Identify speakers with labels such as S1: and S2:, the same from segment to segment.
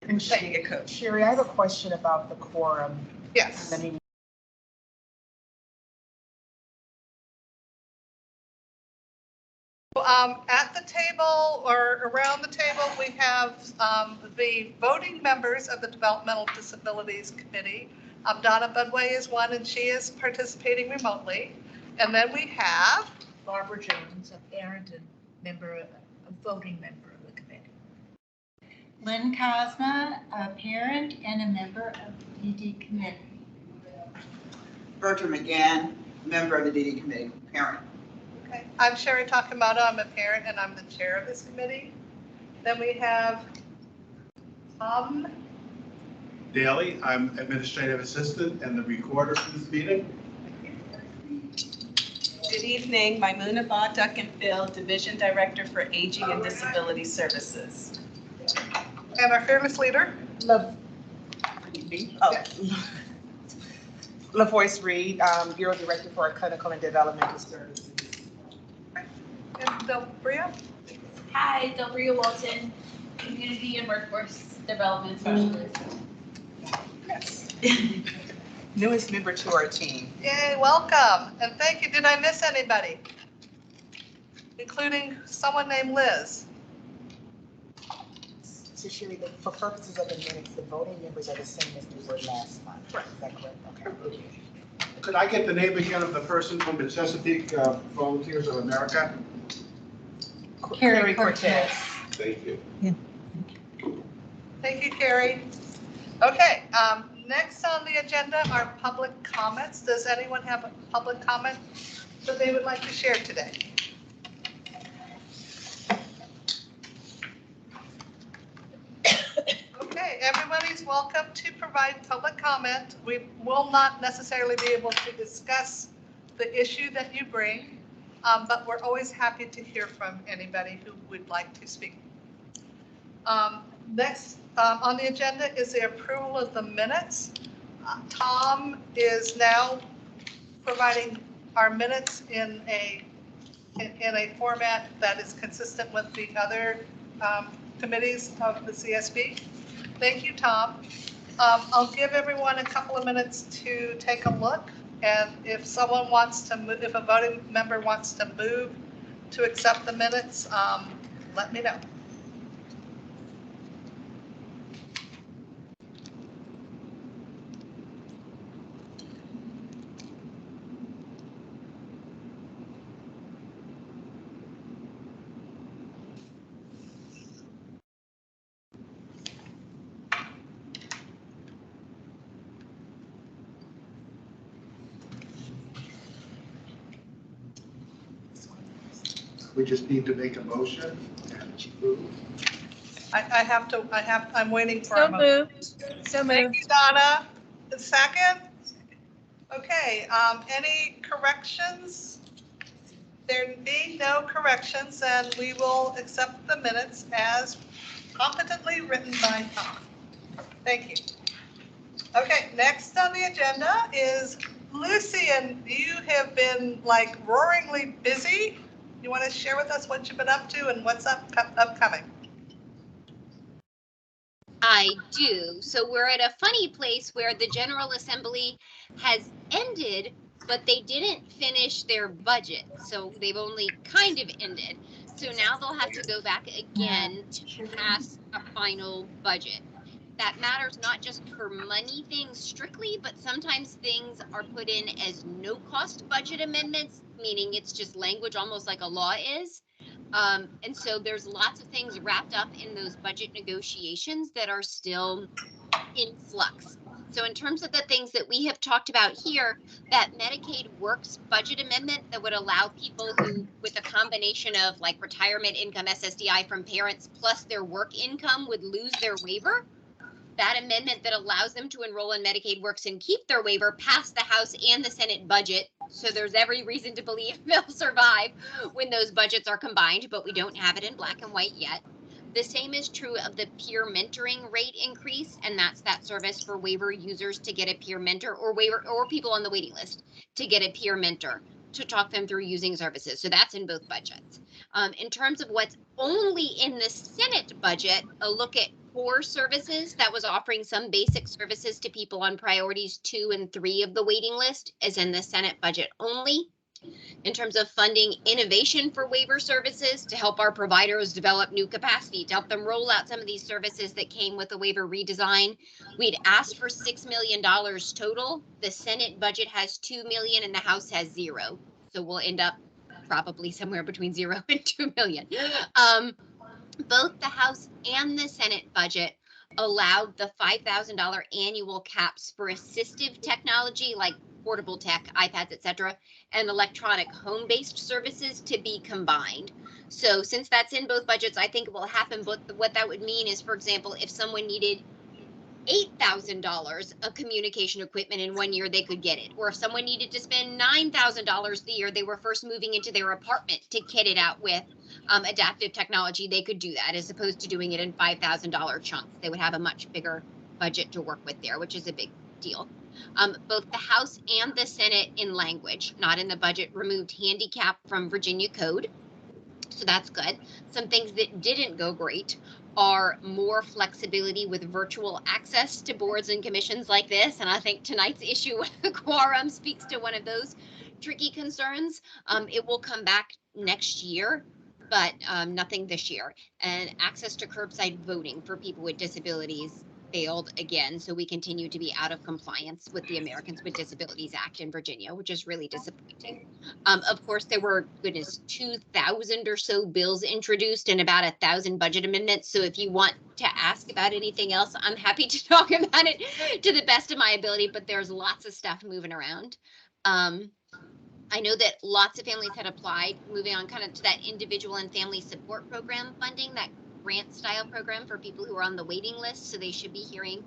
S1: And being a coach.
S2: Sherry, I have a question about the quorum.
S1: Yes. At the table or around the table, we have the voting members of the Developmental Disabilities Committee. Donna Budway is one, and she is participating remotely. And then we have
S3: Barbara Jones of Arlington, a voting member of the committee.
S4: Lynn Cosma, a parent and a member of the DD committee.
S5: Bertram McGann, member of the DD committee, parent.
S1: Okay. I'm Sherry Takamata. I'm a parent and I'm the chair of this committee. Then we have Tom
S6: Daly. I'm administrative assistant and the recorder for this meeting.
S7: Good evening, Maimuna Duckenfield, Division Director for Aging and Disability Services.
S1: and our fearless leader.
S2: LaVoice Reed, Bureau Director for Clinical and Developmental Services.
S1: And Del Bria.
S8: Hi, Del Bria Walton, Community and Workforce Development Specialist.
S1: Yes.
S2: Newest member to our team.
S1: Yay, welcome. And thank you. Did I miss anybody? Including someone named Liz.
S2: So Sherry, for purposes of the minutes, the voting members are the same as they were last month. Is that correct? Okay.
S6: Could I get the name again of the person from the Chesapeake Volunteers of America?
S2: Carrie Cortez.
S6: Thank you.
S1: Thank you, Carrie. Okay, next on the agenda are public comments. Does anyone have a public comment that they would like to share today? Okay, everybody's welcome to provide public comment. We will not necessarily be able to discuss the issue that you bring, but we're always happy to hear from anybody who would like to speak. Next on the agenda is the approval of the minutes. Tom is now providing our minutes in a format that is consistent with the other committees of the CSB. Thank you, Tom. I'll give everyone a couple of minutes to take a look, and if someone wants to move, if a voting member wants to move to accept the minutes, let me know.
S6: We just need to make a motion and move.
S1: I'm waiting for
S8: So
S1: a moment.
S8: moved. So
S1: Thank
S8: moved.
S1: you, Donna. A second? Okay, any corrections? There being no corrections, then we will accept the minutes as competently written by Tom. Thank you. Okay, next on the agenda is Lucy, and you have been like roaringly busy. You want to share with us what you've been up to and what's upcoming?
S9: I do. So we're at a funny place where the General Assembly has ended, but they didn't finish their budget. So they've only kind of ended. So now they'll have to go back again to pass a final budget. That matters not just for money things strictly, but sometimes things are put in as no cost budget amendments, meaning it's just language almost like a law is. And so there's lots of things wrapped up in those budget negotiations that are still in flux. So in terms of the things that we have talked about here, that Medicaid Works budget amendment that would allow people who, with a combination of like retirement income, SSDI from parents plus their work income would lose their waiver. That amendment that allows them to enroll in Medicaid Works and keep their waiver passed the House and the Senate budget. So there's every reason to believe they'll survive when those budgets are combined, but we don't have it in black and white yet. The same is true of the peer mentoring rate increase, and that's that service for waiver users to get a peer mentor or waiver or people on the waiting list to get a peer mentor to talk them through using services. So that's in both budgets. In terms of what's only in the Senate budget, a look at core services that was offering some basic services to people on priorities 2 and 3 of the waiting list is in the Senate budget only. In terms of funding innovation for waiver services to help our providers develop new capacity, to help them roll out some of these services that came with the waiver redesign, we'd asked for $6 million total. The Senate budget has $2 million and the House has 0. So we'll end up probably somewhere between 0 and 2 million. Both the House and the Senate budget allowed the $5,000 annual caps for assistive technology like portable tech, iPads, etc., and electronic home-based services to be combined. So since that's in both budgets, I think it will happen. But what that would mean is, for example, if someone needed $8,000 of communication equipment in 1 year, they could get it. Or if someone needed to spend $9,000 the year they were first moving into their apartment to kit it out with adaptive technology, they could do that as opposed to doing it in $5,000 chunks. They would have a much bigger budget to work with there, which is a big deal. Both the House and the Senate in language, not in the budget, removed handicap from Virginia code. So that's good. Some things that didn't go great are more flexibility with virtual access to boards and commissions like this. And I think tonight's issue with the quorum speaks to one of those tricky concerns. It will come back next year, but nothing this year. And access to curbside voting for people with disabilities failed again. So we continue to be out of compliance with the Americans with Disabilities Act in Virginia, which is really disappointing. Of course, there were, 2,000 or so bills introduced and about 1,000 budget amendments. So if you want to ask about anything else, I'm happy to talk about it to the best of my ability, but there's lots of stuff moving around. I know that lots of families had applied, moving on kind of to that individual and family support program funding, that grant style program for people who are on the waiting list. So they should be hearing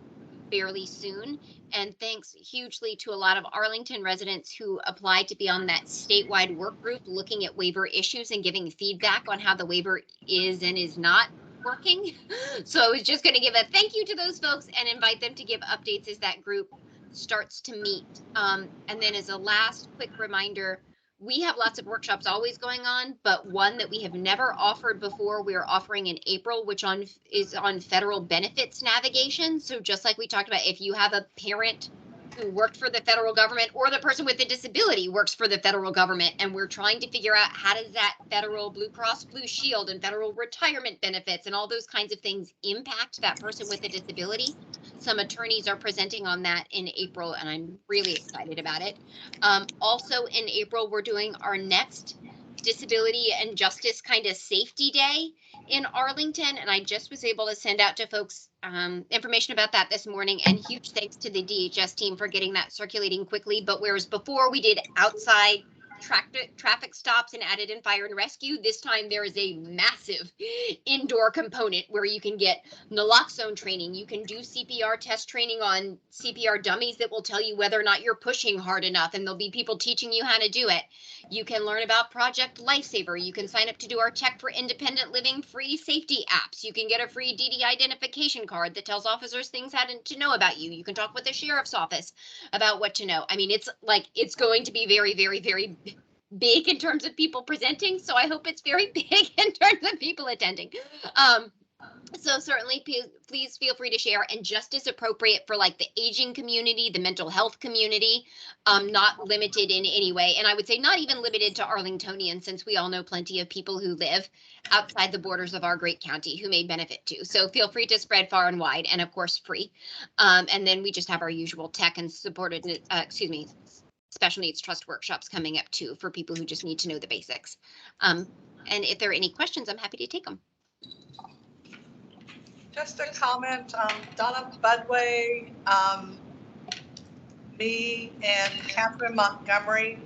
S9: fairly soon. And thanks hugely to a lot of Arlington residents who applied to be on that statewide work group looking at waiver issues and giving feedback on how the waiver is and is not working. So I was just going to give a thank you to those folks and invite them to give updates as that group starts to meet. And then as a last quick reminder, we have lots of workshops always going on, but one that we have never offered before, we're offering in April, which is on federal benefits navigation. So just like we talked about, if you have a parent who worked for the federal government or the person with a disability works for the federal government, and we're trying to figure out how does that federal Blue Cross Blue Shield and federal retirement benefits and all those kinds of things impact that person with a disability. Some attorneys are presenting on that in April, and I'm really excited about it. Also in April, we're doing our next Disability and Justice kind of Safety Day in Arlington, and I just was able to send out to folks information about that this morning, and huge thanks to the DHS team for getting that circulating quickly. But whereas before we did outside traffic stops and added in fire and rescue, this time there is a massive indoor component where you can get naloxone training, you can do CPR test training on CPR dummies that will tell you whether or not you're pushing hard enough, and there'll be people teaching you how to do it. You can learn about Project Lifesaver. You can sign up to do our Tech for Independent Living free safety apps. You can get a free DD identification card that tells officers things to know about you. You can talk with the sheriff's office about what to know. I mean, it's going to be very, very, very big in terms of people presenting. So I hope it's very big in terms of people attending. So certainly please feel free to share, and just as appropriate for like the aging community, the mental health community, not limited in any way. And I would say not even limited to Arlingtonians, since we all know plenty of people who live outside the borders of our great county who may benefit too. So feel free to spread far and wide, and of course free. And then we just have our usual tech and supported, special needs trust workshops coming up too for people who just need to know the basics. And if there are any questions, I'm happy to take them.
S1: Just a comment, Donna Budway, me and Catherine Montgomery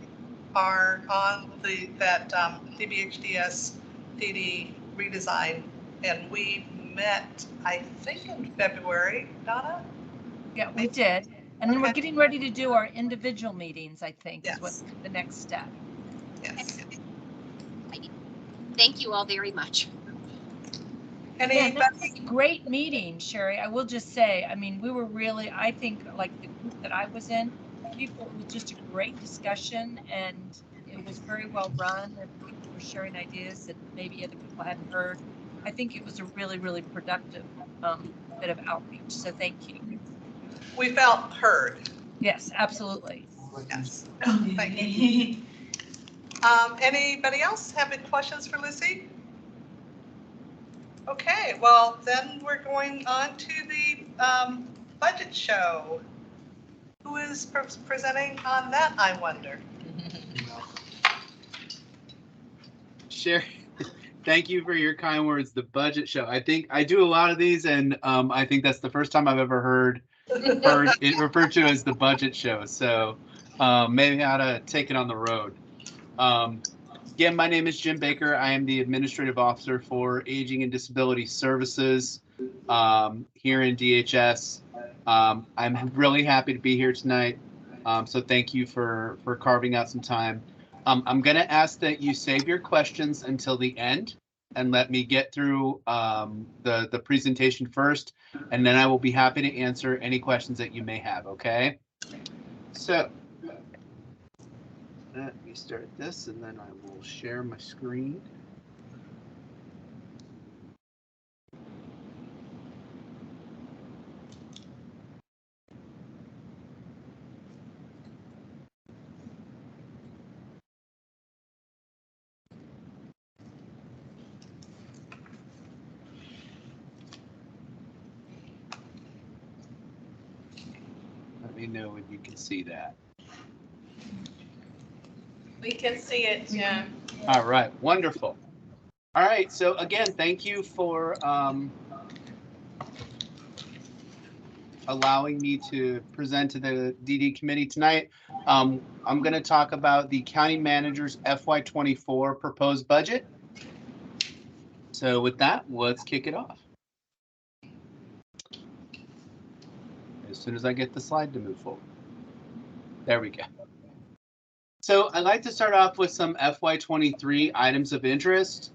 S1: are on that DBHDS DD redesign, and we met, I think, in February, Donna?
S3: Yeah, we did. And then we're
S1: Okay.
S3: getting ready to do our individual meetings, I think,
S1: Yes.
S3: is what's the next step.
S1: Yes.
S9: Thank you all very much.
S3: Yeah, that
S1: Anybody?
S3: was a great meeting, Sherry. I will just say, I mean, we were really, I think, like the group that I was in, people, it was just a great discussion, and it was very well run, and people were sharing ideas that maybe other people hadn't heard. I think it was a really, really productive bit of outreach. So thank you.
S1: We felt heard.
S3: Yes, absolutely.
S1: Yes. Thank you. Anybody else have any questions for Lizzie? Okay, well, then we're going on to the budget show. Who is presenting on that, I wonder?
S10: Sherry, thank you for your kind words. The budget show. I think I do a lot of these, and I think that's the first time I've ever heard it referred to as the budget show. So maybe I ought to take it on the road. Again, my name is Jim Baker. I am the Administrative Officer for Aging and Disability Services here in DHS. I'm really happy to be here tonight. So thank you for carving out some time. I'm going to ask that you save your questions until the end and let me get through the presentation first, and then I will be happy to answer any questions that you may have, okay? So let me start this, and then I will share my screen. Let me know when you can see that.
S7: We can see it, Jim.
S10: All right, wonderful. All right, so again, thank you for allowing me to present to the DD committee tonight. I'm going to talk about the county manager's FY24 proposed budget. So with that, let's kick it off. As soon as I get the slide to move forward. There we go. So I'd like to start off with some FY23 items of interest.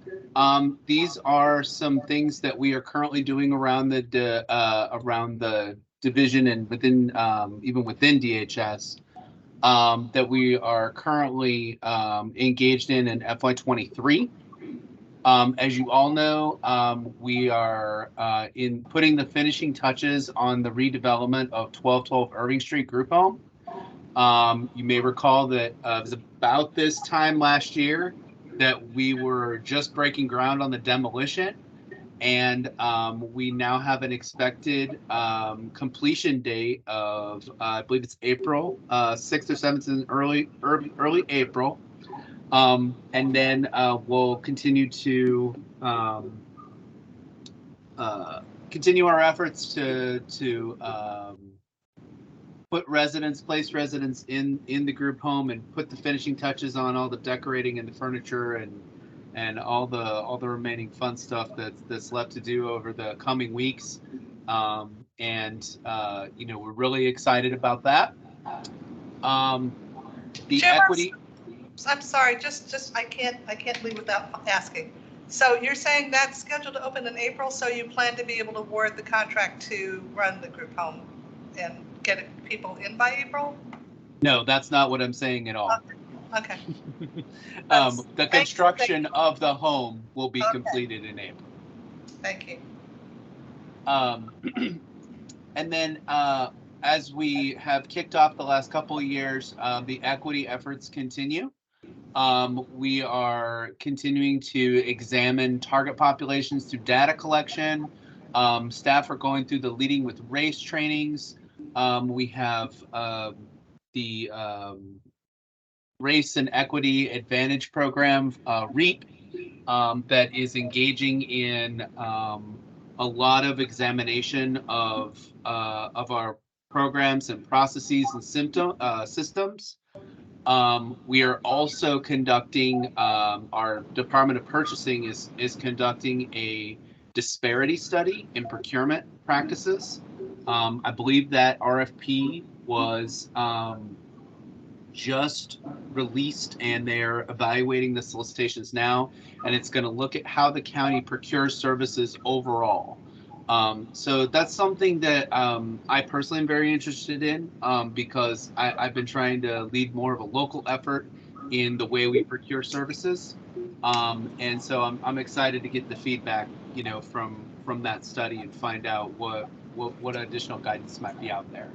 S10: These are some things that we are currently doing around the division and within even within DHS that we are currently engaged in FY23. As you all know, we are in putting the finishing touches on the redevelopment of 1212 Irving Street Group Home. You may recall that it was about this time last year that we were just breaking ground on the demolition, and we now have an expected completion date of I believe it's April 6th or 7th, in early April, and then we'll continue to continue our efforts to place residents in the group home and put the finishing touches on all the decorating and the furniture and all the remaining fun stuff that's left to do over the coming weeks. You know, we're really excited about that. The
S1: Jim,
S10: equity.
S1: I'm sorry, just I can't leave without asking. So you're saying that's scheduled to open in April, so you plan to be able to award the contract to run the group home and get people in by April?
S10: No, that's not what I'm saying at all.
S1: Okay.
S10: The construction of the home will be completed in April.
S1: Thank you.
S10: And then as we have kicked off the last couple of years, the equity efforts continue. We are continuing to examine target populations through data collection. Staff are going through the Leading with Race trainings. We have the Race and Equity Advantage Program, REAP, that is engaging in a lot of examination of our programs and processes and systems. We are also conducting, our Department of Purchasing is conducting a disparity study in procurement practices. I believe that RFP was just released and they're evaluating the solicitations now, and it's going to look at how the county procures services overall. So that's something that I personally am very interested in because I've been trying to lead more of a local effort in the way we procure services. And so I'm excited to get the feedback you know, from that study and find out what additional guidance might be out there.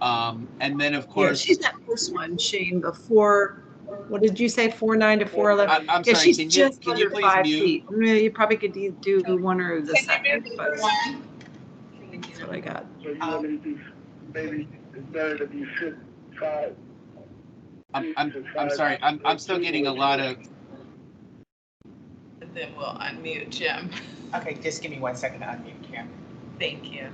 S10: And then of
S11: Yeah,
S10: course,
S11: she's that first one, Shane, before, what did you say, 4'9" to 4'11"?
S10: I'm
S11: Yeah,
S10: sorry,
S11: she's
S10: can
S11: just
S10: you
S11: under
S10: please
S11: 5
S10: mute?
S11: feet. You probably could do one or the second, but that's what I got.
S6: So you want me to do, maybe it's better to be 5.
S10: I'm sorry, I'm still getting a lot of.
S7: And then we'll unmute Jim.
S2: Okay, just give me 1 second to unmute Kim.
S7: Thank you.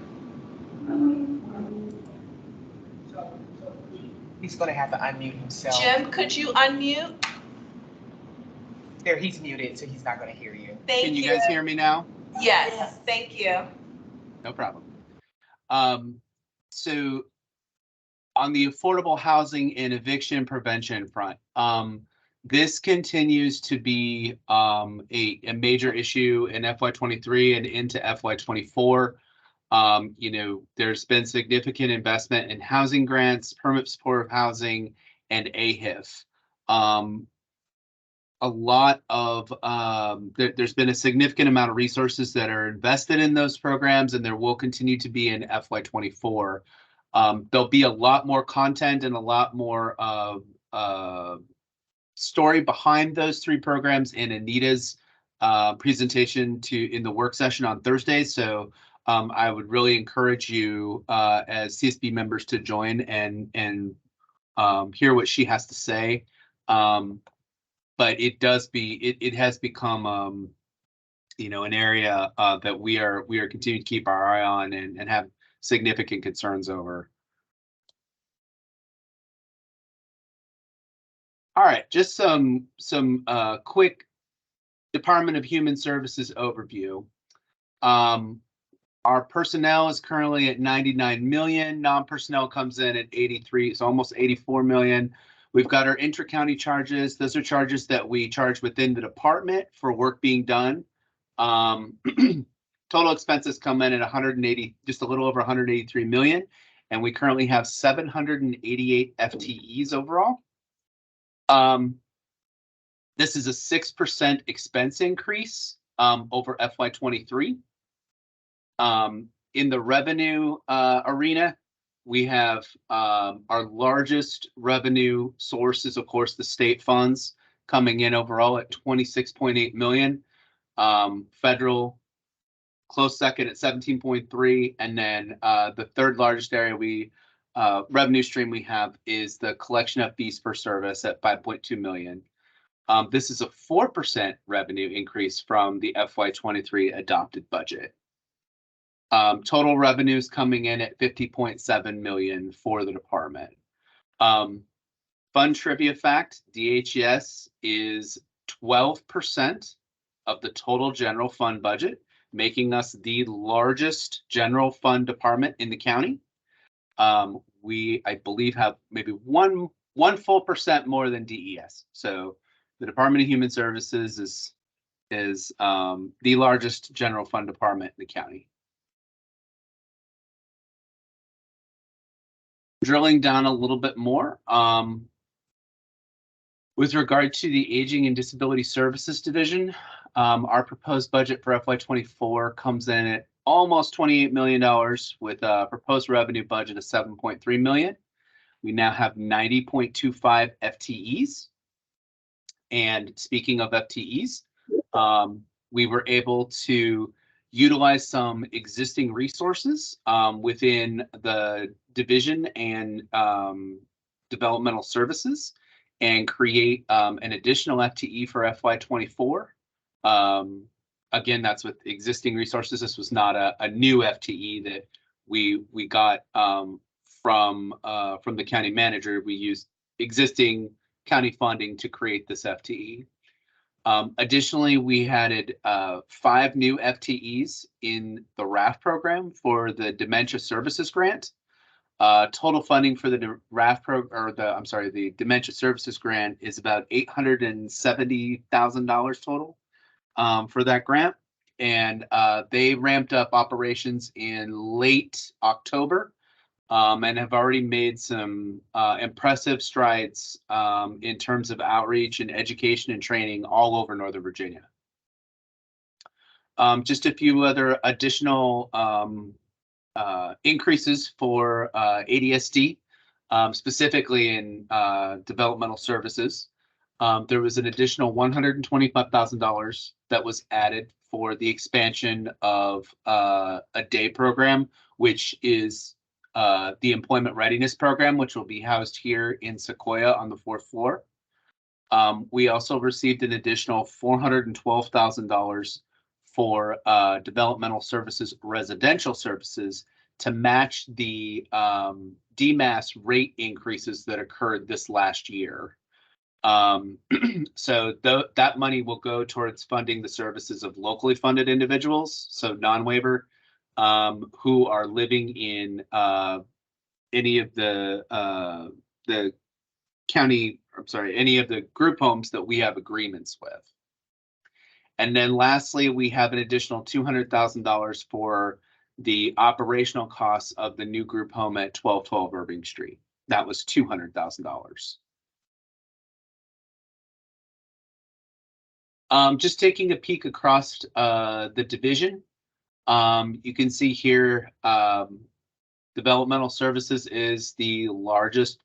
S2: He's gonna have to unmute himself.
S7: Jim, could you unmute?
S2: There, he's muted, so he's not gonna hear you.
S7: Thank
S10: Can you guys hear me now?
S7: Yes, thank you.
S10: No problem. So on the affordable housing and eviction prevention front, this continues to be a major issue in FY23 and into FY24. You know, there's been significant investment in housing grants, permit supportive housing, and AHIF. A lot of there's been a significant amount of resources that are invested in those programs, and there will continue to be in FY24. There'll be a lot more content and a lot more story behind those 3 programs in Anita's presentation in the work session on Thursday. So I would really encourage you as CSB members to join and hear what she has to say. But it has become you know, an area that we are continuing to keep our eye on and have significant concerns over. All right, just some quick Department of Human Services overview. Our personnel is currently at 99 million. Non-personnel comes in at 83, so almost 84 million. We've got our intra-county charges. Those are charges that we charge within the department for work being done. Total expenses come in at 180, just a little over 183 million, and we currently have 788 FTEs overall. This is a 6% expense increase over FY23. In the revenue arena, we have our largest revenue source is, of course, the state funds coming in overall at 26.8 million. Federal close second at 17.3, and then the third largest area revenue stream we have is the collection of fees per service at 5.2 million. This is a 4% revenue increase from the FY23 adopted budget. Total revenues coming in at 50.7 million for the department. Fun trivia fact, DHS is 12% of the total general fund budget, making us the largest general fund department in the county. We, I believe, have maybe one full percent more than DES. So the Department of Human Services is the largest general fund department in the county. Drilling down a little bit more, with regard to the Aging and Disability Services Division, our proposed budget for FY24 comes in at almost $28 million with a proposed revenue budget of 7.3 million. We now have 90.25 FTEs. And speaking of FTEs, we were able to utilize some existing resources within the division and developmental services and create an additional FTE for FY24. Again, that's with existing resources. This was not a new FTE that we got from the county manager. We used existing county funding to create this FTE. Additionally, we added 5 new FTEs in the RAF program for the Dementia Services Grant. Total funding for the RAF program, or the Dementia Services Grant is about $870,000 total for that grant. And they ramped up operations in late October and have already made some impressive strides in terms of outreach and education and training all over Northern Virginia. Just a few other additional increases for ADSD, specifically in developmental services. There was an additional $125,000 that was added for the expansion of a day program, which is the employment readiness program, which will be housed here in Sequoia on the 4th floor. We also received an additional $412,000 for developmental services, residential services, to match the DMAS rate increases that occurred this last year. So that money will go towards funding the services of locally funded individuals, so non-waiver, who are living in any of the county, I'm sorry, any of the group homes that we have agreements with. And then lastly, we have an additional $200,000 for the operational costs of the new group home at 1212 Irving Street. That was $200,000. Just taking a peek across the division, you can see here developmental services is the largest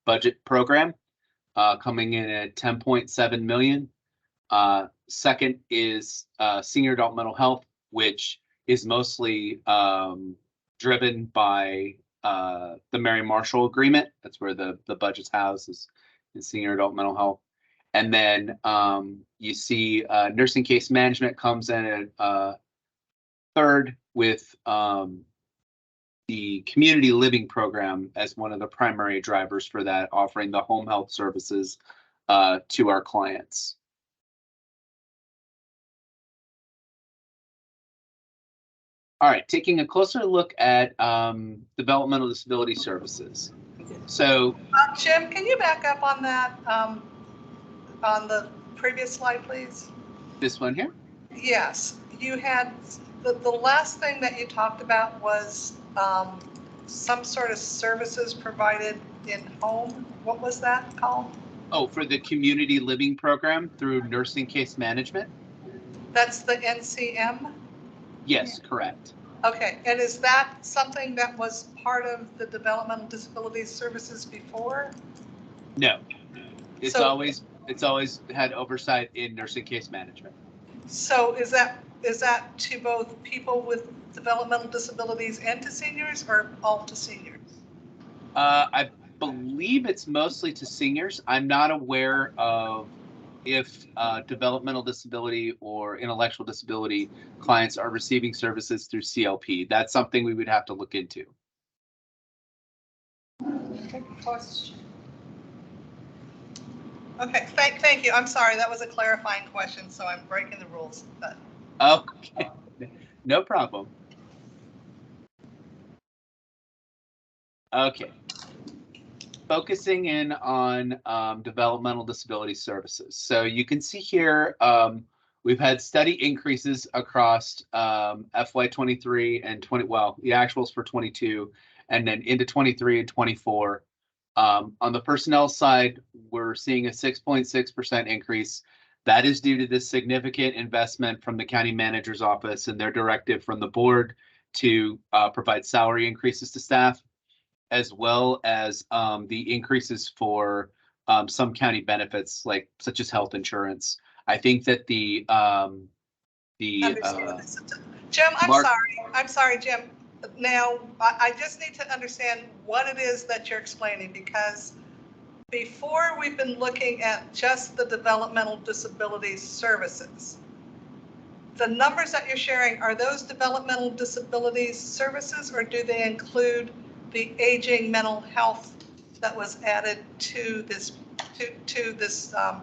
S10: budget program, coming in at 10.7 million. Second is senior adult mental health, which is mostly driven by the Mary Marshall agreement. That's where the budget's housed, is senior adult mental health. And then you see nursing case management comes in at third, with the community living program as one of the primary drivers for that, offering the home health services to our clients. All right, taking a closer look at developmental disability services. So,
S1: Jim, can you back up on that, on the previous slide, please?
S10: This one here?
S1: Yes, you had, the last thing that you talked about was some sort of services provided in home. What was that called?
S10: Oh, for the community living program through nursing case management?
S1: That's the NCM?
S10: Yes, correct.
S1: Okay, and is that something that was part of the developmental disabilities services before?
S10: No, it's
S1: So-
S10: always had oversight in nursing case management.
S1: So is that to both people with developmental disabilities and to seniors, or all to seniors?
S10: I believe it's mostly to seniors. I'm not aware of if developmental disability or intellectual disability clients are receiving services through CLP. That's something we would have to look into.
S4: Good question.
S1: Okay, thank you. I'm sorry, that was a clarifying question, so I'm breaking the rules. But
S10: Okay, no problem. Okay. Focusing in on developmental disability services. So you can see here, we've had steady increases across FY23 and 20, well, the actuals for 22, and then into 23 and 24. On the personnel side, we're seeing a 6.6% increase. That is due to this significant investment from the county manager's office and their directive from the board to provide salary increases to staff, as well as the increases for some county benefits, such as health insurance. I think that Jim,
S1: I'm sorry, Jim. Now, I just need to understand what it is that you're explaining, because before we've been looking at just the developmental disability services. The numbers that you're sharing, are those developmental disabilities services, or do they include the aging mental health that was added to this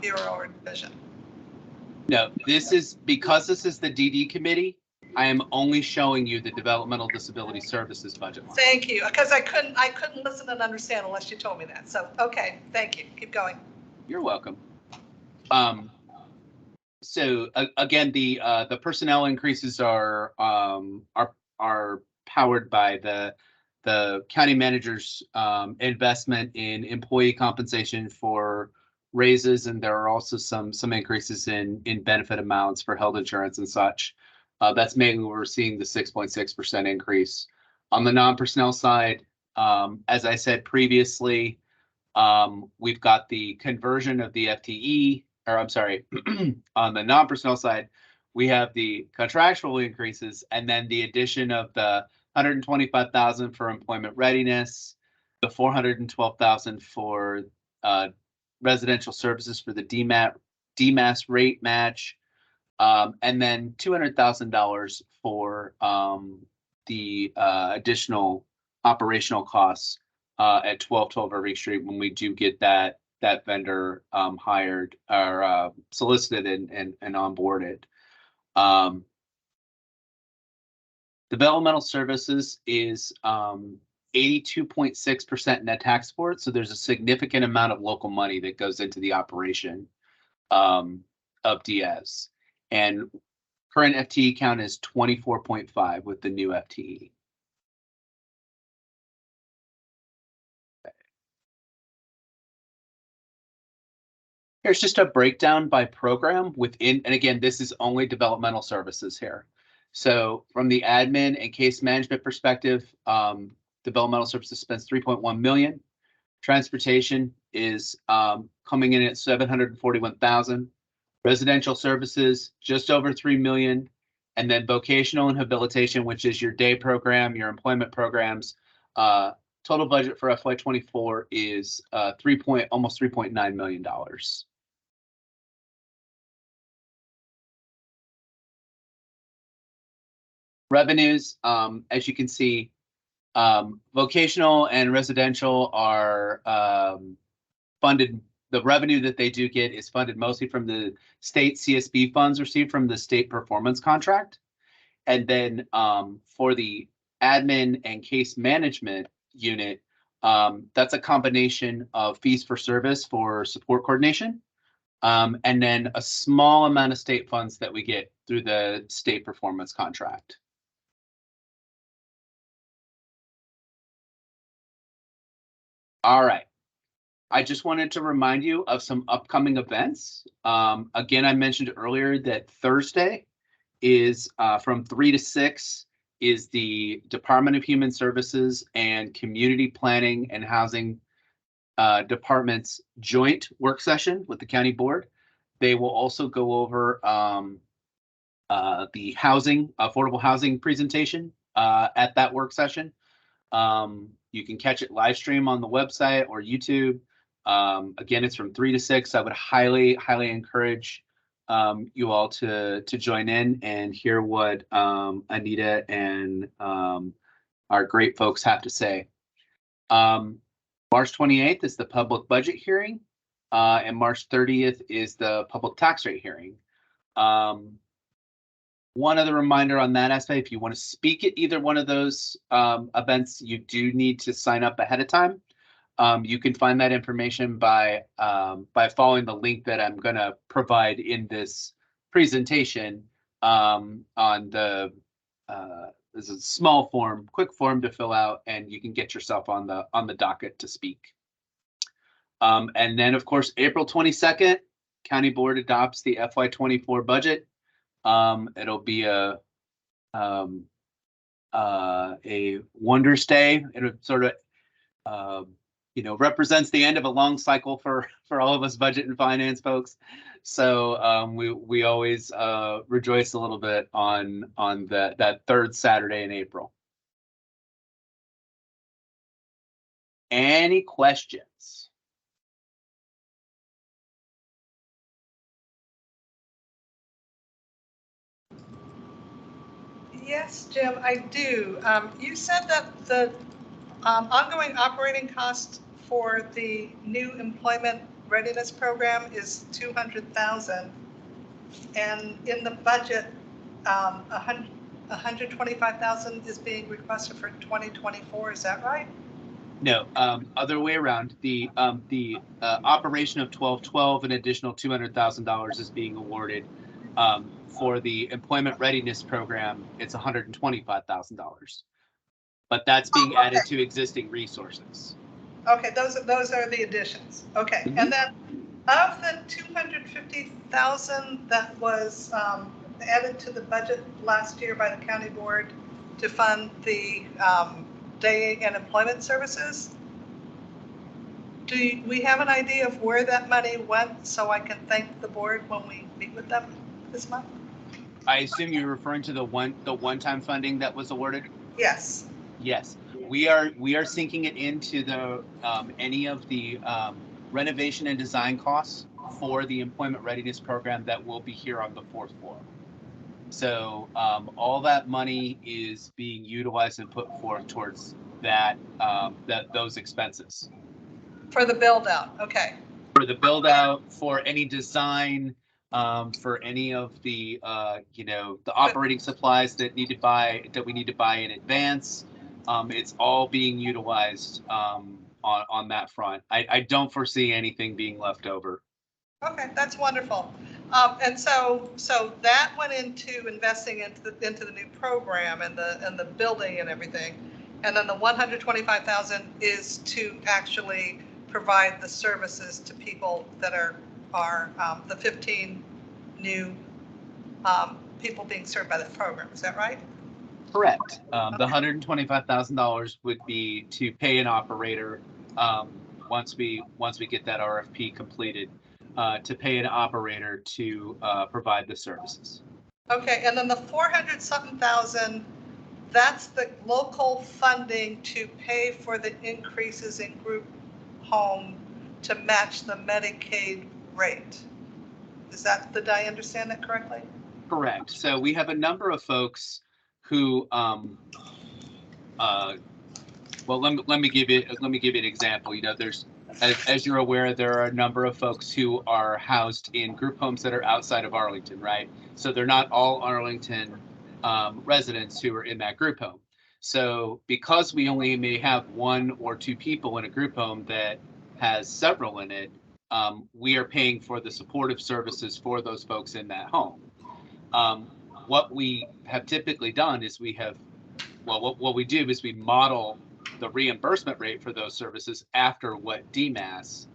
S1: bureau or division?
S10: No, because this is the DD committee, I am only showing you the developmental disability services budget line.
S1: Thank you, because I couldn't listen and understand unless you told me that. So, okay, thank you. Keep going.
S10: You're welcome. So again, the personnel increases are powered by the county manager's investment in employee compensation for raises, and there are also some increases in benefit amounts for health insurance and such. That's mainly where we're seeing the 6.6% increase. On the non-personnel side, as I said previously, we've got the conversion of the FTE, or I'm sorry, on the non-personnel side, we have the contractual increases and then the addition of the 125,000 for employment readiness, the 412,000 for residential services for the DMAS rate match, and then $200,000 for the additional operational costs at 1212 Irving Street when we do get that vendor hired or solicited and onboarded. Developmental services is 82.6% net tax support, so there's a significant amount of local money that goes into the operation of DS. And current FTE count is 24.5 with the new FTE. Here's just a breakdown by program within, and again, this is only developmental services here. So from the admin and case management perspective, developmental services spends 3.1 million. Transportation is coming in at 741,000. Residential services, just over 3 million. And then vocational and habilitation, which is your day program, your employment programs. Total budget for FY24 is almost $3.9 million. Revenues, as you can see, vocational and residential are funded. The revenue that they do get is funded mostly from the state CSB funds received from the state performance contract. And then for the admin and case management unit, that's a combination of fees for service for support coordination, and then a small amount of state funds that we get through the state performance contract. All right. I just wanted to remind you of some upcoming events. Again, I mentioned earlier that Thursday is from 3 to 6 is the Department of Human Services and Community Planning and Housing Department's joint work session with the county board. They will also go over the affordable housing presentation at that work session. You can catch it live stream on the website or YouTube. Again, it's from 3 to 6. I would highly encourage you all to join in and hear what Anita and our great folks have to say. March 28th is the public budget hearing, and March 30th is the public tax rate hearing. One other reminder on that aspect, if you want to speak at either one of those events, you do need to sign up ahead of time. You can find that information by following the link that I'm going to provide in this presentation on the there's a small form, quick form to fill out, and you can get yourself on the docket to speak. And then, of course, April 22nd, County Board adopts the FY24 budget. It'll be a Wonders Day. It sort of represents the end of a long cycle for all of us budget and finance folks. So we always rejoice a little bit on that third Saturday in April. Any questions?
S1: Yes, Jim, I do. You said that the ongoing operating cost for the new employment readiness program is $200,000, and in the budget, 125,000 is being requested for 2024. Is that right?
S10: No, other way around. The operation of 1212, an additional $200,000 is being awarded. For the employment readiness program, it's $125,000, but that's being added to existing resources.
S1: Okay, those are the additions. Okay, and then of the 250,000 that was added to the budget last year by the county board to fund the day and employment services. Do we have an idea of where that money went so I can thank the board when we meet with them this month?
S10: I assume you're referring to the one-time funding that was awarded?
S1: Yes.
S10: Yes, we are sinking it into the any of the renovation and design costs for the employment readiness program that will be here on the 4th floor. So all that money is being utilized and put forth towards that those expenses.
S1: For the build out, okay.
S10: For the build out, for any design, for any of the the operating supplies that we need to buy in advance. It's all being utilized on that front. I don't foresee anything being left over.
S1: Okay, that's wonderful. And so that went into investing into the new program and the building and everything. And then the 125,000 is to actually provide the services to people that are the 15 new people being served by the program. Is that right?
S10: Correct. The $125,000 would be to pay an operator once we get that RFP completed, to pay an operator to provide the services.
S1: Okay, and then the 400-something thousand, that's the local funding to pay for the increases in group home to match the Medicaid rate. Did I understand that correctly?
S10: Correct. So we have a number of folks who well, let me give you an example. There's as you're aware, there are a number of folks who are housed in group homes that are outside of Arlington, right? So they're not all Arlington residents who are in that group home. So because we only may have 1 or 2 people in a group home that has several in it, we are paying for the supportive services for those folks in that home. What we have typically done is what we do is we model the reimbursement rate for those services after what DMAS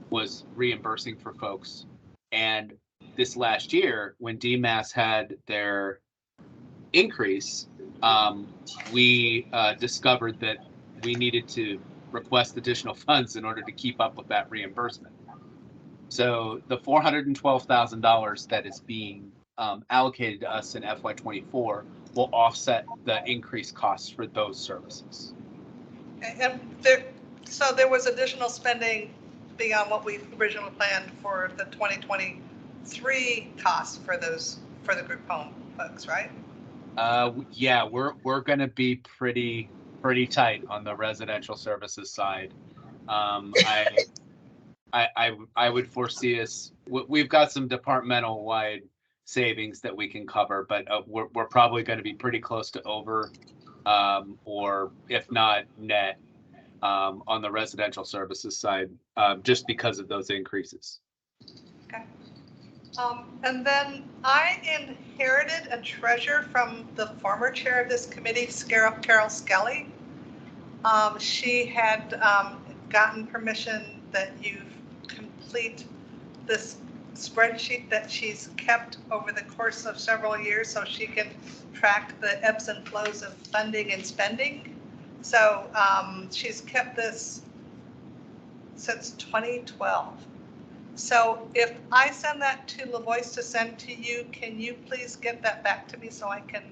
S10: was reimbursing for folks. And this last year, when DMAS had their increase, we discovered that we needed to request additional funds in order to keep up with that reimbursement. So the $412,000 that is being allocated to us in FY24 will offset the increased costs for those services.
S1: And so there was additional spending beyond what we originally planned for the 2023 costs for the group home folks, right?
S10: Yeah, we're going to be pretty tight on the residential services side. I would foresee us. We've got some departmental wide savings that we can cover, but we're probably going to be pretty close to over, or if not net, on the residential services side, just because of those increases.
S1: Okay. And then I inherited a treasure from the former chair of this committee, Carol Skelly. She had gotten permission that you complete this spreadsheet that she's kept over the course of several years so she can track the ebbs and flows of funding and spending. So she's kept this since 2012. So if I send that to LaVoice to send to you, can you please get that back to me so I can?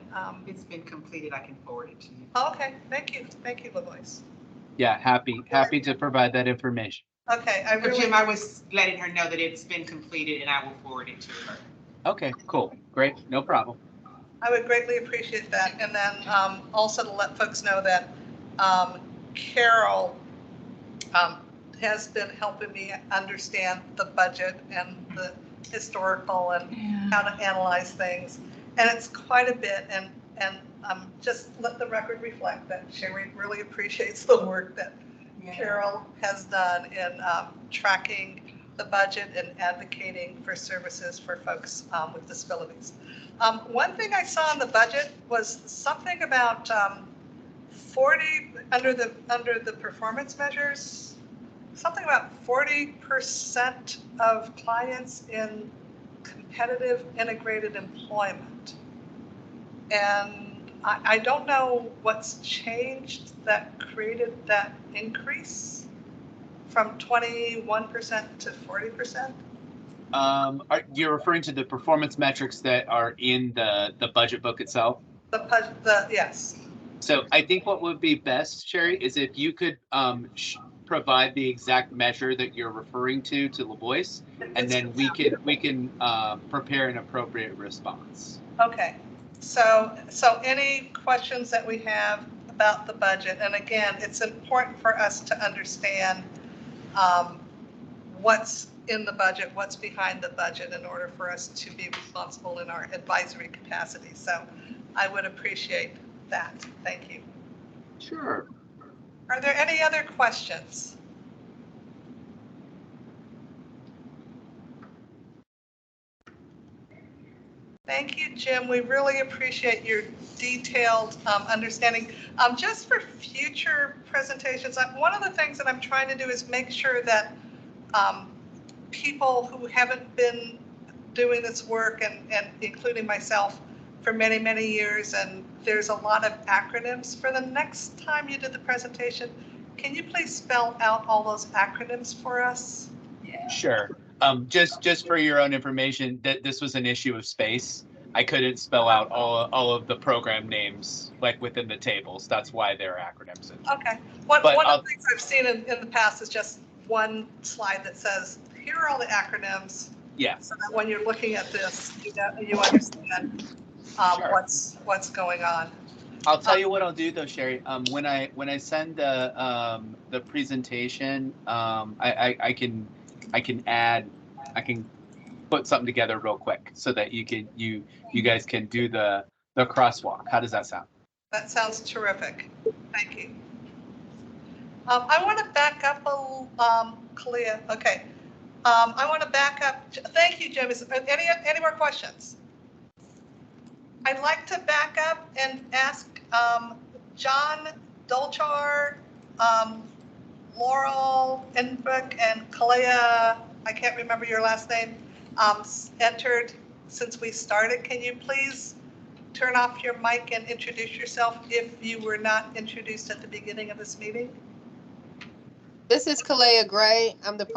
S2: It's been completed. I can forward it to you.
S1: Oh, okay, thank you, LaVoice.
S10: Yeah, happy to provide that information.
S1: Okay,
S2: Jim, I was letting her know that it's been completed and I will forward it to her.
S10: Okay, cool, great, no problem.
S1: I would greatly appreciate that. And then also to let folks know that Carol has been helping me understand the budget and the historical and how to analyze things. And it's quite a bit. And just let the record reflect that Sherry really appreciates the work that Carol has done in tracking the budget and advocating for services for folks with disabilities. One thing I saw in the budget was something about 40 under the performance measures, something about 40% of clients in competitive integrated employment. And I don't know what's changed that created that increase from 21% to 40%.
S10: You're referring to the performance metrics that are in the budget book itself?
S1: Yes.
S10: So I think what would be best, Sherry, is if you could provide the exact measure that you're referring to LaVoice, and then we can prepare an appropriate response.
S1: Okay. So any questions that we have about the budget, and again, it's important for us to understand what's in the budget, what's behind the budget in order for us to be responsible in our advisory capacity. So I would appreciate that. Thank you.
S10: Sure.
S1: Are there any other questions? Thank you, Jim. We really appreciate your detailed understanding. Just for future presentations, one of the things that I'm trying to do is make sure that people who haven't been doing this work, and including myself, for many, many years, and there's a lot of acronyms. For the next time you did the presentation, can you please spell out all those acronyms for us?
S3: Yeah.
S10: Sure. Just for your own information, that this was an issue of space. I couldn't spell out all of the program names like within the tables. That's why they're acronyms.
S1: Okay. One of the things I've seen in the past is just one slide that says, here are all the acronyms.
S10: Yeah.
S1: So that when you're looking at this, you understand
S10: Sure.
S1: what's going on.
S10: I'll tell you what I'll do though, Sherry. When I send the presentation, I can put something together real quick so that you guys can do the crosswalk. How does that sound?
S1: That sounds terrific. Thank you. I want to back up Kalia. Okay. I want to back up. Thank you, Jim. Any more questions? I'd like to back up and ask John Dolchar, Laurel Enbrook, and Kalia, I can't remember your last name, entered since we started. Can you please turn off your mic and introduce yourself if you were not introduced at the beginning of this meeting?
S12: This is Kalea Gray. I'm the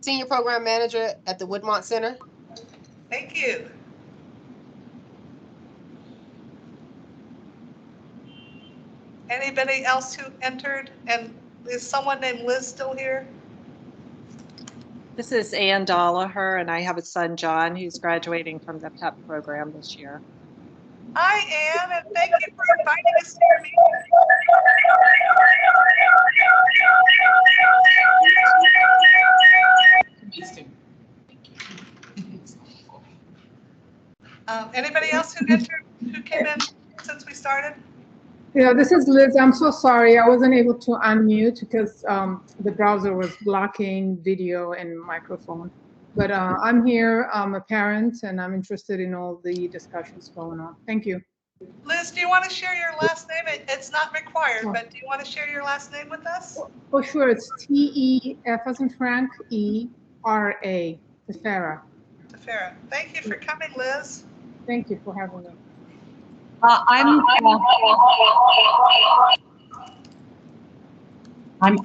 S12: Senior Program Manager at the Woodmont Center.
S1: Thank you. Anybody else who entered? And is someone named Liz still here?
S13: This is Ann Dollaher, and I have a son, John, who's graduating from the PEP program this year.
S1: Hi, Ann, and thank you for inviting us to your meeting. Anybody else who entered, who came in since we started?
S14: Yeah, this is Liz. I'm so sorry. I wasn't able to unmute because the browser was blocking video and microphone. But I'm here. I'm a parent, and I'm interested in all the discussions going on. Thank you.
S1: Liz, do you want to share your last name? It's not required, but do you want to share your last name with us?
S14: Oh, sure. It's T-E-F as in Frank, E-R-A, Tefera.
S1: Tefera. Thank you for coming, Liz.
S14: Thank you for having me.
S13: I'm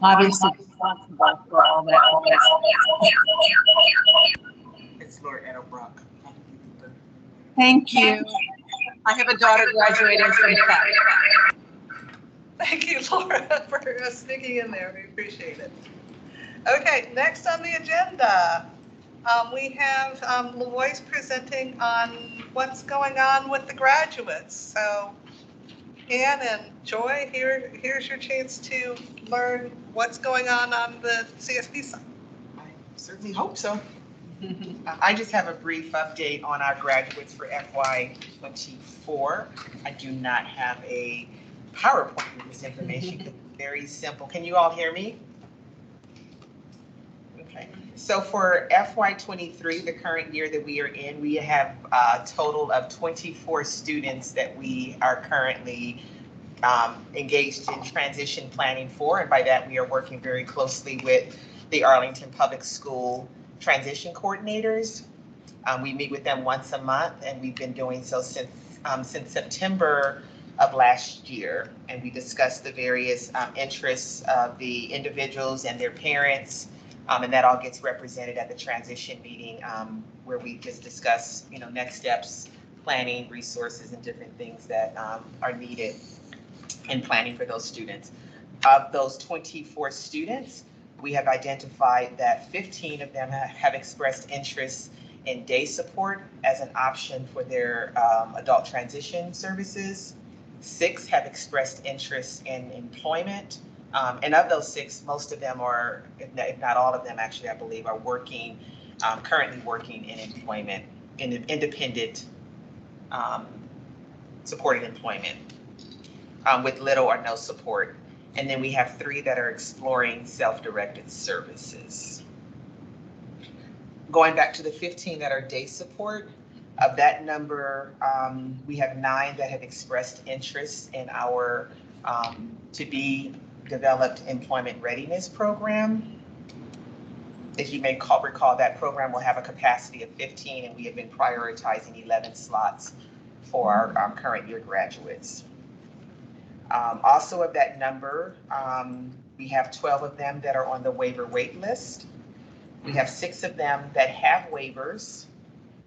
S13: obviously responsible for all that.
S2: It's Lord Edelbrock.
S13: Thank you. I have a daughter graduating from PEP.
S1: Thank you, Laura, for sneaking in there. We appreciate it. Okay, next on the agenda, we have LaVoice presenting on what's going on with the graduates. So, Ann and Joy, here's your chance to learn what's going on the CSP side.
S2: I certainly hope so. I just have a brief update on our graduates for FY24. I do not have a PowerPoint with this information. It's very simple. Can you all hear me? Okay. So for FY23, the current year that we are in, we have a total of 24 students that we are currently engaged in transition planning for. And by that, we are working very closely with the Arlington Public School transition coordinators. We meet with them once a month, and we've been doing so since since September of last year, and we discussed the various interests of the individuals and their parents, and that all gets represented at the transition meeting, where we just discuss, next steps, planning, resources, and different things that are needed in planning for those students. Of those 24 students, we have identified that 15 of them have expressed interest in day support as an option for their adult transition services. 6 have expressed interest in employment. And of those 6, most of them are, if not all of them actually, I believe, are working, currently working in employment, in independent supported employment with little or no support. And then we have 3 that are exploring self-directed services. Going back to the 15 that are day support, of that number, we have 9 that have expressed interest in our to be developed employment readiness program. As you may recall, that program will have a capacity of 15, and we have been prioritizing 11 slots for our current year graduates. Also of that number, we have 12 of them that are on the waiver wait list. We have 6 of them that have waivers,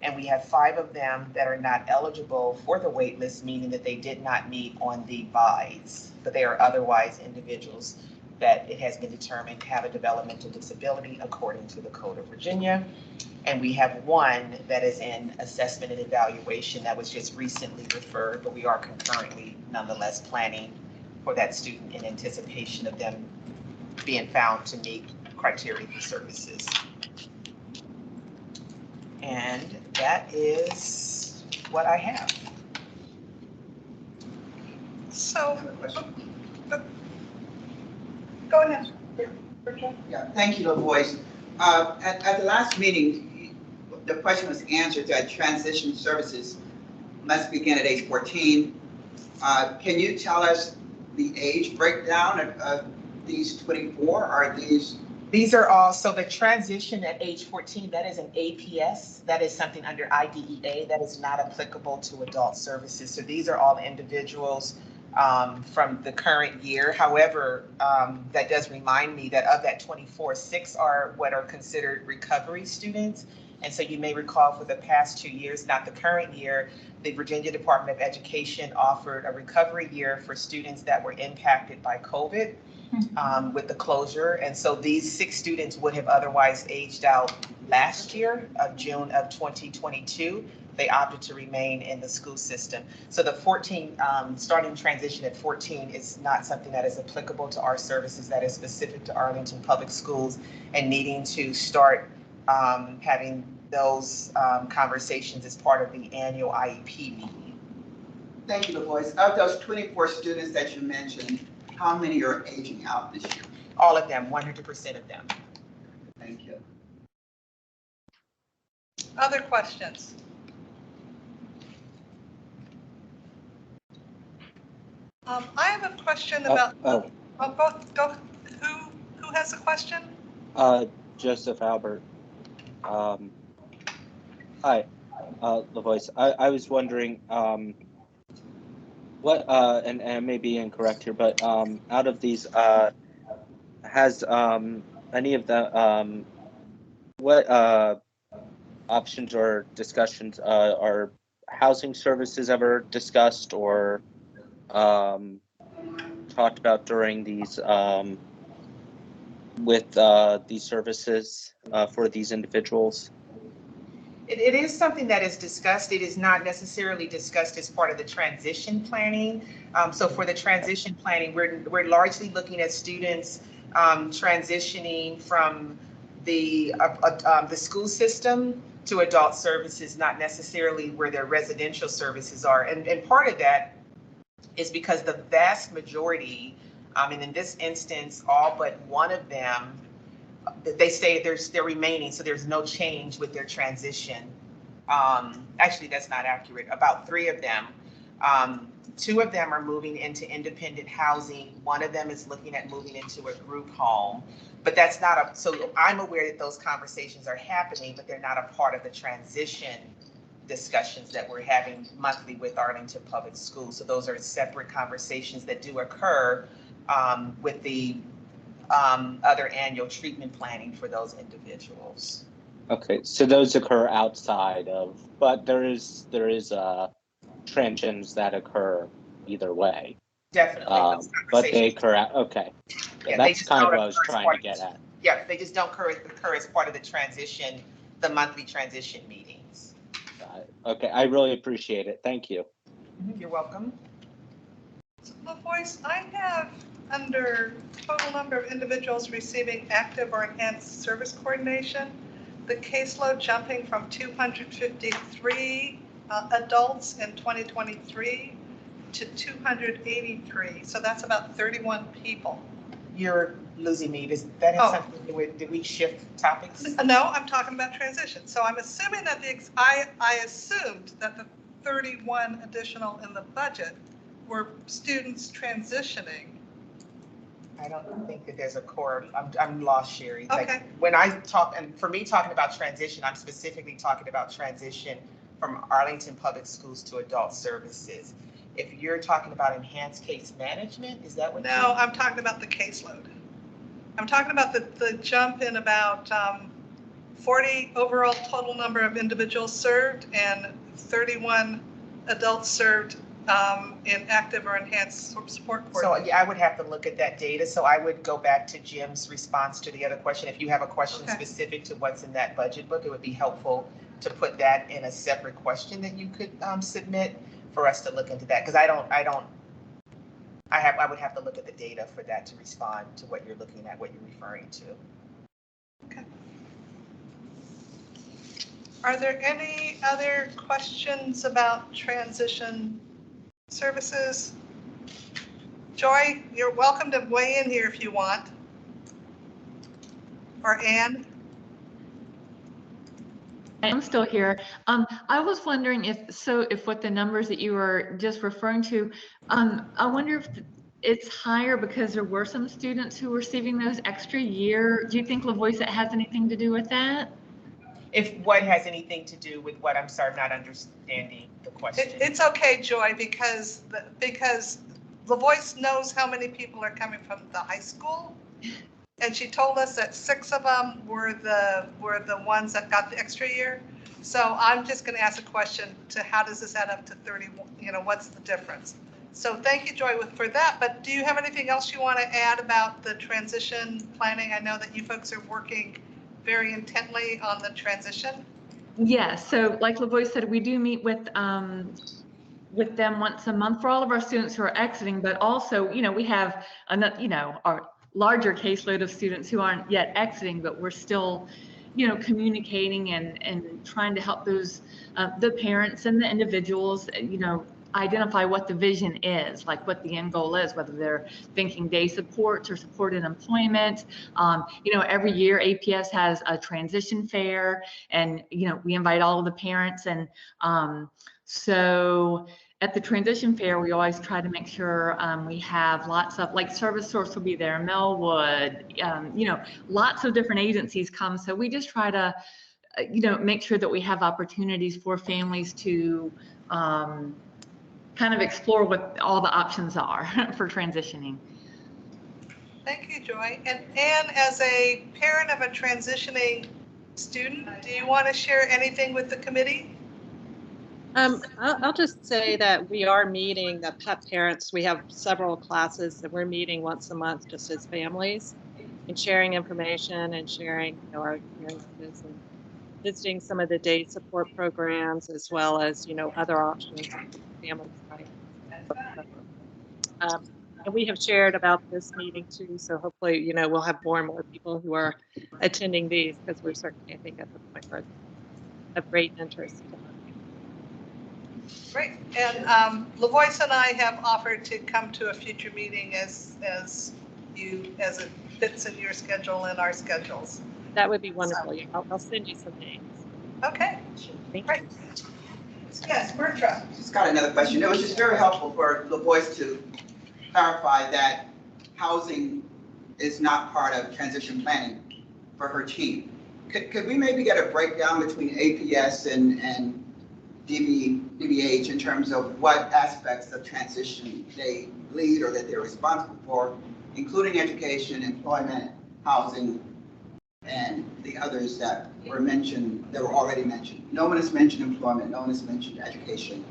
S2: and we have 5 of them that are not eligible for the wait list, meaning that they did not meet on the BIDES, but they are otherwise individuals that it has been determined have a developmental disability according to the Code of Virginia. And we have 1 that is in assessment and evaluation that was just recently referred, but we are concurrently nonetheless planning for that student in anticipation of them being found to meet criteria for services. And that is what I have.
S1: So, go ahead.
S5: Yeah, thank you, LaVoice. At the last meeting, the question was answered that transition services must begin at age 14. Can you tell us the age breakdown of these 24? Are
S2: These are all, so the transition at age 14, that is an APS. That is something under IDEA that is not applicable to adult services. So these are all individuals from the current year. However, that does remind me that of that 24, 6 are what are considered recovery students. And so you may recall for the past 2 years, not the current year, the Virginia Department of Education offered a recovery year for students that were impacted by COVID with the closure. And so these 6 students would have otherwise aged out last year of June of 2022. They opted to remain in the school system. So the 14, starting transition at 14 is not something that is applicable to our services, that is specific to Arlington Public Schools, and needing to start having those conversations as part of the annual IEP meeting.
S5: Thank you, LaVoice. Of those 24 students that you mentioned, how many are aging out this year?
S2: All of them, 100% of them.
S5: Thank you.
S1: Other questions? I have a question about, both, go, who has a question?
S15: Joseph Albert. Hi, LaVoice. I was wondering what, and I may be incorrect here, but out of these, has any of the, what options or discussions are housing services ever discussed or talked about during these with these services for these individuals?
S2: It is something that is discussed. It is not necessarily discussed as part of the transition planning. So for the transition planning, we're largely looking at students transitioning from the school system to adult services, not necessarily where their residential services are. And part of that is because the vast majority, and in this instance, all but one of them, they say they're remaining, so there's no change with their transition. Actually, that's not accurate. About 3 of them, 2 of them are moving into independent housing. 1 of them is looking at moving into a group home, but that's not so I'm aware that those conversations are happening, but they're not a part of the transition discussions that we're having monthly with Arlington Public Schools. So those are separate conversations that do occur with the other annual treatment planning for those individuals.
S15: Okay, so those occur outside of, but there is transitions that occur either way.
S2: Definitely.
S15: But they occur out, okay. Yeah, that's kind of what I was trying to get at.
S2: Yeah, they just don't occur as part of the transition, the monthly transition meetings.
S15: Okay, I really appreciate it. Thank you.
S2: You're welcome.
S1: So, LaVoice, I have under total number of individuals receiving active or enhanced service coordination, the caseload jumping from 253 adults in 2023 to 283. So that's about 31 people.
S2: You're losing me. Does that have something to do with, did we shift topics?
S1: No, I'm talking about transition. So I'm assuming that I assumed that the 31 additional in the budget were students transitioning.
S2: I don't think that there's a core. I'm lost, Sherry.
S1: Okay.
S2: Like when I talk, and for me talking about transition, I'm specifically talking about transition from Arlington Public Schools to adult services. If you're talking about enhanced case management, is that what?
S1: No, I'm talking about the caseload. I'm talking about the jump in about 40 overall total number of individuals served and 31 adults served in active or enhanced support coordination.
S2: So yeah, I would have to look at that data. So I would go back to Jim's response to the other question. If you have a question specific to what's in that budget book, it would be helpful to put that in a separate question that you could submit for us to look into that. Because I would have to look at the data for that to respond to what you're looking at, what you're referring to.
S1: Okay. Are there any other questions about transition services? Joy, you're welcome to weigh in here if you want. Or Anne?
S11: I'm still here. I was wondering if what the numbers that you were just referring to, I wonder if it's higher because there were some students who were receiving those extra year. Do you think, LaVoice, that has anything to do with that?
S2: If what has anything to do with what? I'm sorry, I'm not understanding the question.
S1: It's okay, Joy, because LaVoice knows how many people are coming from the high school. And she told us that 6 of them were the ones that got the extra year. So I'm just going to ask a question to how does this add up to 31? You know, what's the difference? So thank you, Joy, for that. But do you have anything else you want to add about the transition planning? I know that you folks are working very intently on the transition.
S11: Yeah. So like LaVoice said, we do meet with them once a month for all of our students who are exiting, but also, you know, we have our larger caseload of students who aren't yet exiting, but we're still, you know, communicating and trying to help those, the parents and the individuals, you know, identify what the vision is, like what the end goal is, whether they're thinking day supports or supported employment. You know, every year APS has a transition fair and, you know, we invite all of the parents. And so at the transition fair, we always try to make sure we have lots of, like Service Source will be there, Melwood, you know, lots of different agencies come. So we just try to, you know, make sure that we have opportunities for families to kind of explore what all the options are for transitioning.
S1: Thank you, Joy. And Anne, as a parent of a transitioning student, do you want to share anything with the committee?
S13: I'll just say that we are meeting the PEP parents. We have several classes that we're meeting once a month just as families and sharing information and sharing, you know, our experiences and visiting some of the day support programs as well as, you know, other options families might. And we have shared about this meeting too, so hopefully, you know, we'll have more and more people who are attending these because we're certainly, I think, at the point where of great interest.
S1: Great. And LaVoice and I have offered to come to a future meeting as it fits in your schedule and our schedules.
S13: That would be wonderful. Yeah, I'll send you some names.
S1: Okay.
S13: Thank
S1: Great.
S13: you.
S1: Yes, Bertram.
S5: Just got another question. It was just very helpful for LaVoice to clarify that housing is not part of transition planning for her team. Could we maybe get a breakdown between APS and DBH in terms of what aspects of transition they lead or that they're responsible for, including education, employment, housing, and the others that were mentioned, that were already mentioned. No one has mentioned employment, no one has mentioned education,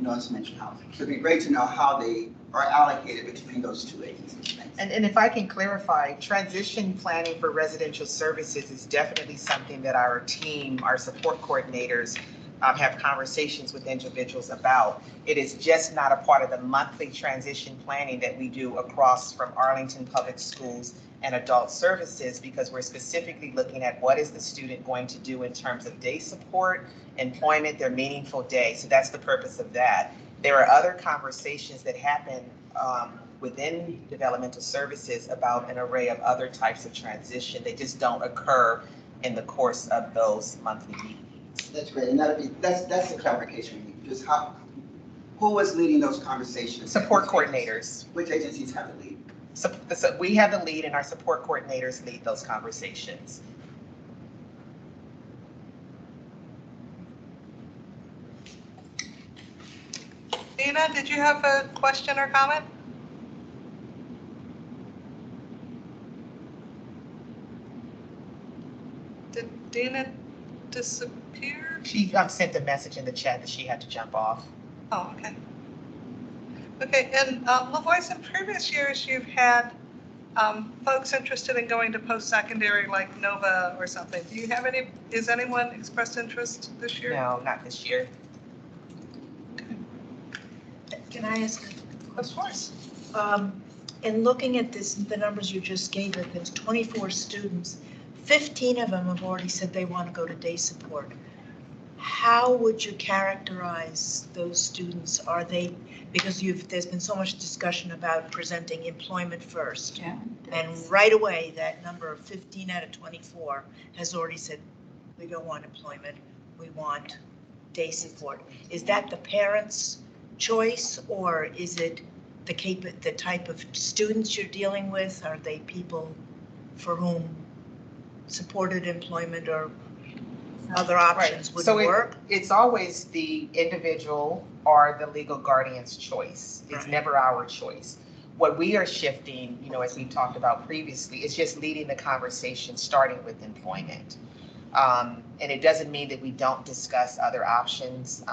S5: no one has mentioned housing. So it'd be great to know how they are allocated between those two agencies. Thanks.
S2: And if I can clarify, transition planning for residential services is definitely something that our team, our support coordinators, have conversations with individuals about. It is just not a part of the monthly transition planning that we do across from Arlington Public Schools and adult services, because we're specifically looking at what is the student going to do in terms of day support, employment, their meaningful day. So that's the purpose of that. There are other conversations that happen within developmental services about an array of other types of transition. They just don't occur in the course of those monthly meetings.
S5: That's great, and that's the clarification we need. Just who was leading those conversations?
S2: Support coordinators.
S5: Which agencies have the lead?
S2: So we have the lead, and our support coordinators lead those conversations.
S1: Dina, did you have a question or comment? Did Dina disappear?
S2: She sent a message in the chat that she had to jump off.
S1: Oh, okay. Okay, and LaVoice, in previous years, you've had folks interested in going to post-secondary like Nova or something. Do you have any, is anyone expressed interest this year?
S2: No, not this year.
S16: Can I ask?
S1: Of course.
S16: In looking at this, the numbers you just gave, it, there's 24 students. 15 of them have already said they want to go to day support. How would you characterize those students? Are they, because there's been so much discussion about presenting employment first.
S4: Yeah.
S16: And right away, that number of 15 out of 24 has already said, we don't want employment, we want day support. Is that the parents' choice, or is it the type of students you're dealing with? Are they people for whom supported employment or other options would work?
S2: It's always the individual or the legal guardian's choice. It's never our choice. What we are shifting, as we talked about previously, is just leading the conversation, starting with employment. And it doesn't mean that we don't discuss other options.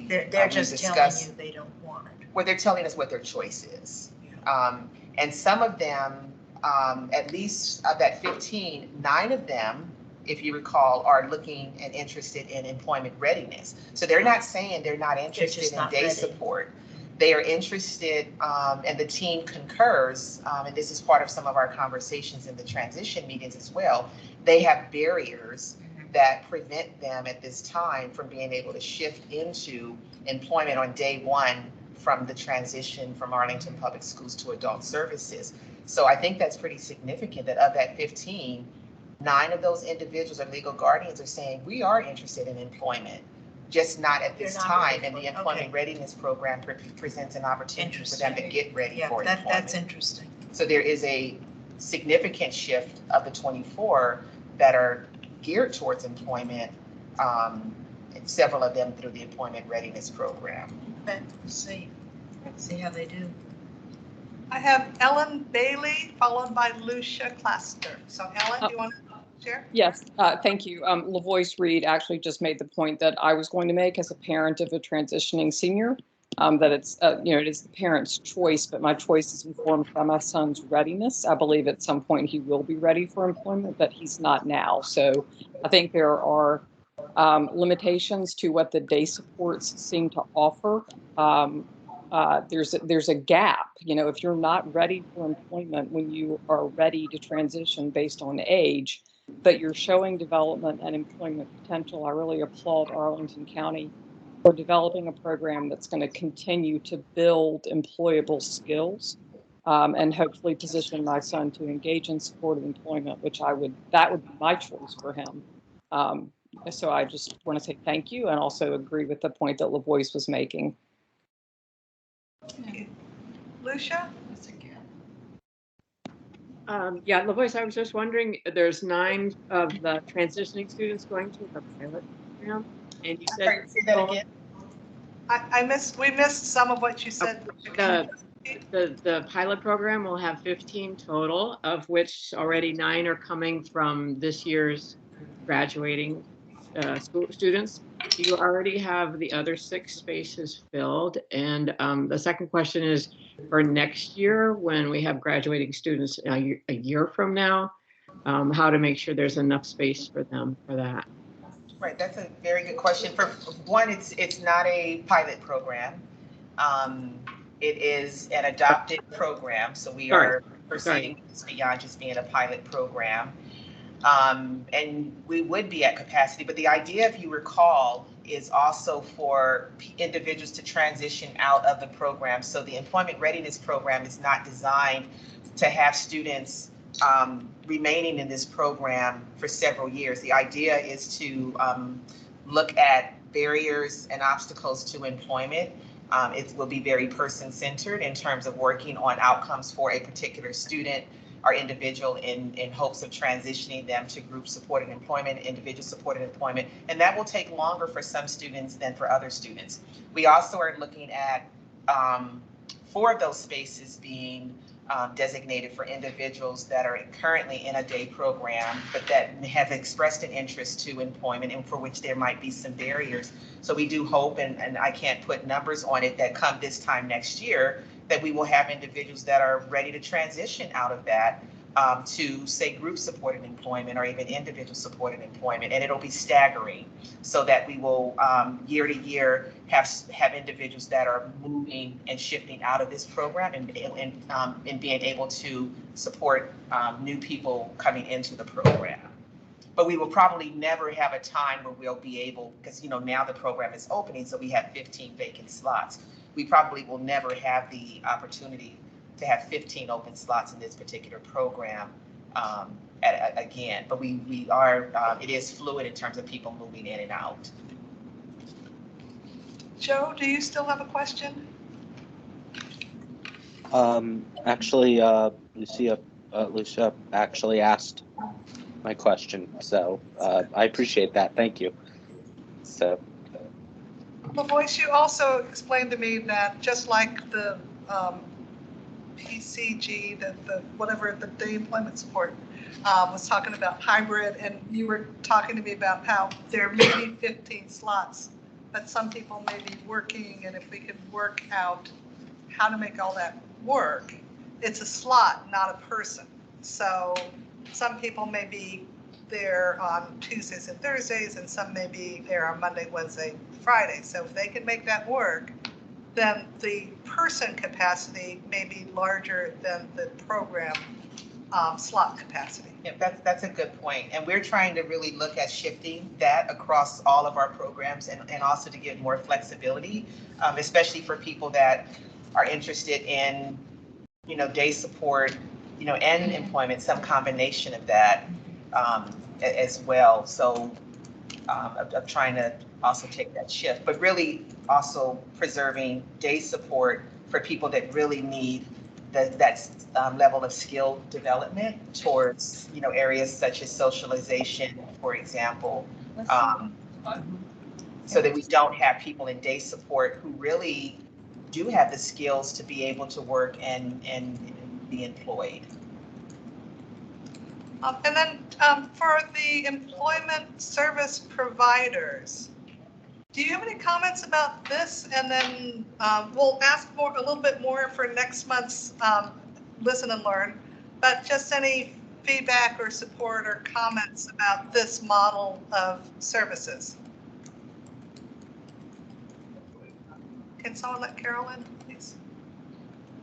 S16: They're just telling you they don't want it.
S2: Well, they're telling us what their choice is. And some of them, at least of that 15, 9 of them, if you recall, are looking and interested in employment readiness. So they're not saying they're not interested in day support. They are interested, and the team concurs, and this is part of some of our conversations in the transition meetings as well. They have barriers that prevent them at this time from being able to shift into employment on day one from the transition from Arlington Public Schools to adult services. So I think that's pretty significant that of that 15, 9 of those individuals or legal guardians are saying we are interested in employment, just not at this time. And the employment readiness program presents an opportunity for them to get ready for employment.
S16: That's interesting.
S2: So there is a significant shift of the 24 that are geared towards employment, and several of them through the employment readiness program.
S16: Okay, see how they do.
S1: I have Ellen Bailey followed by Lucia Cluster. So Ellen, do you want to share?
S17: Yes, thank you. LaVoice Reed actually just made the point that I was going to make as a parent of a transitioning senior, that it's, it is the parent's choice, but my choice is informed by my son's readiness. I believe at some point he will be ready for employment, but he's not now. So I think there are limitations to what the day supports seem to offer. There's a gap, if you're not ready for employment when you are ready to transition based on age, but you're showing development and employment potential. I really applaud Arlington County for developing a program that's going to continue to build employable skills and hopefully position my son to engage in supported employment, that would be my choice for him. So I just want to say thank you and also agree with the point that LaVoice was making.
S1: Lucia?
S18: Yeah, LaVoice, I was just wondering, there's 9 of the transitioning students going to the pilot program, and you said
S2: say that again.
S1: we missed some of what you said.
S18: The pilot program will have 15 total, of which already 9 are coming from this year's graduating school students. You already have the other 6 spaces filled. And the second question is for next year, when we have graduating students a year from now, how to make sure there's enough space for them for that.
S2: Right, that's a very good question. For one, it's not a pilot program. It is an adopted program, so we are proceeding beyond just being a pilot program. And we would be at capacity, but the idea, if you recall, is also for individuals to transition out of the program. So the employment readiness program is not designed to have students remaining in this program for several years. The idea is to look at barriers and obstacles to employment. It will be very person-centered in terms of working on outcomes for a particular student or individual in hopes of transitioning them to group-supported employment, individual-supported employment, and that will take longer for some students than for other students. We also are looking at 4 of those spaces being designated for individuals that are currently in a day program, but that have expressed an interest to employment and for which there might be some barriers. So we do hope, and I can't put numbers on it, that come this time next year, that we will have individuals that are ready to transition out of that to, say, group-supported employment or even individual-supported employment, and it'll be staggering, so that we will year to year have individuals that are moving and shifting out of this program and being able to support new people coming into the program. But we will probably never have a time where we'll be able, because now the program is opening, so we have 15 vacant slots. We probably will never have the opportunity to have 15 open slots in this particular program again. But we are, it is fluid in terms of people moving in and out.
S1: Joe, do you still have a question?
S15: Actually, Lucia actually asked my question, so I appreciate that. Thank you. So.
S1: LaVoice, you also explained to me that just like the PCG, whatever the day employment support was talking about hybrid, and you were talking to me about how there may be 15 slots, but some people may be working, and if we could work out how to make all that work, it's a slot, not a person. So some people may be there on Tuesdays and Thursdays, and some may be there on Monday, Wednesday, Friday. So if they can make that work, then the person capacity may be larger than the program slot capacity.
S2: Yeah, that's a good point. And we're trying to really look at shifting that across all of our programs and also to give more flexibility, especially for people that are interested in, day support, and employment, some combination of that as well. So I'm trying to also take that shift, but really also preserving day support for people that really need that level of skill development towards, areas such as socialization, for example, so that we don't have people in day support who really do have the skills to be able to work and be employed.
S1: And then for the employment service providers, do you have any comments about this? And then we'll ask a little bit more for next month's Listen and Learn, but just any feedback or support or comments about this model of services. Can someone let Carol in, please?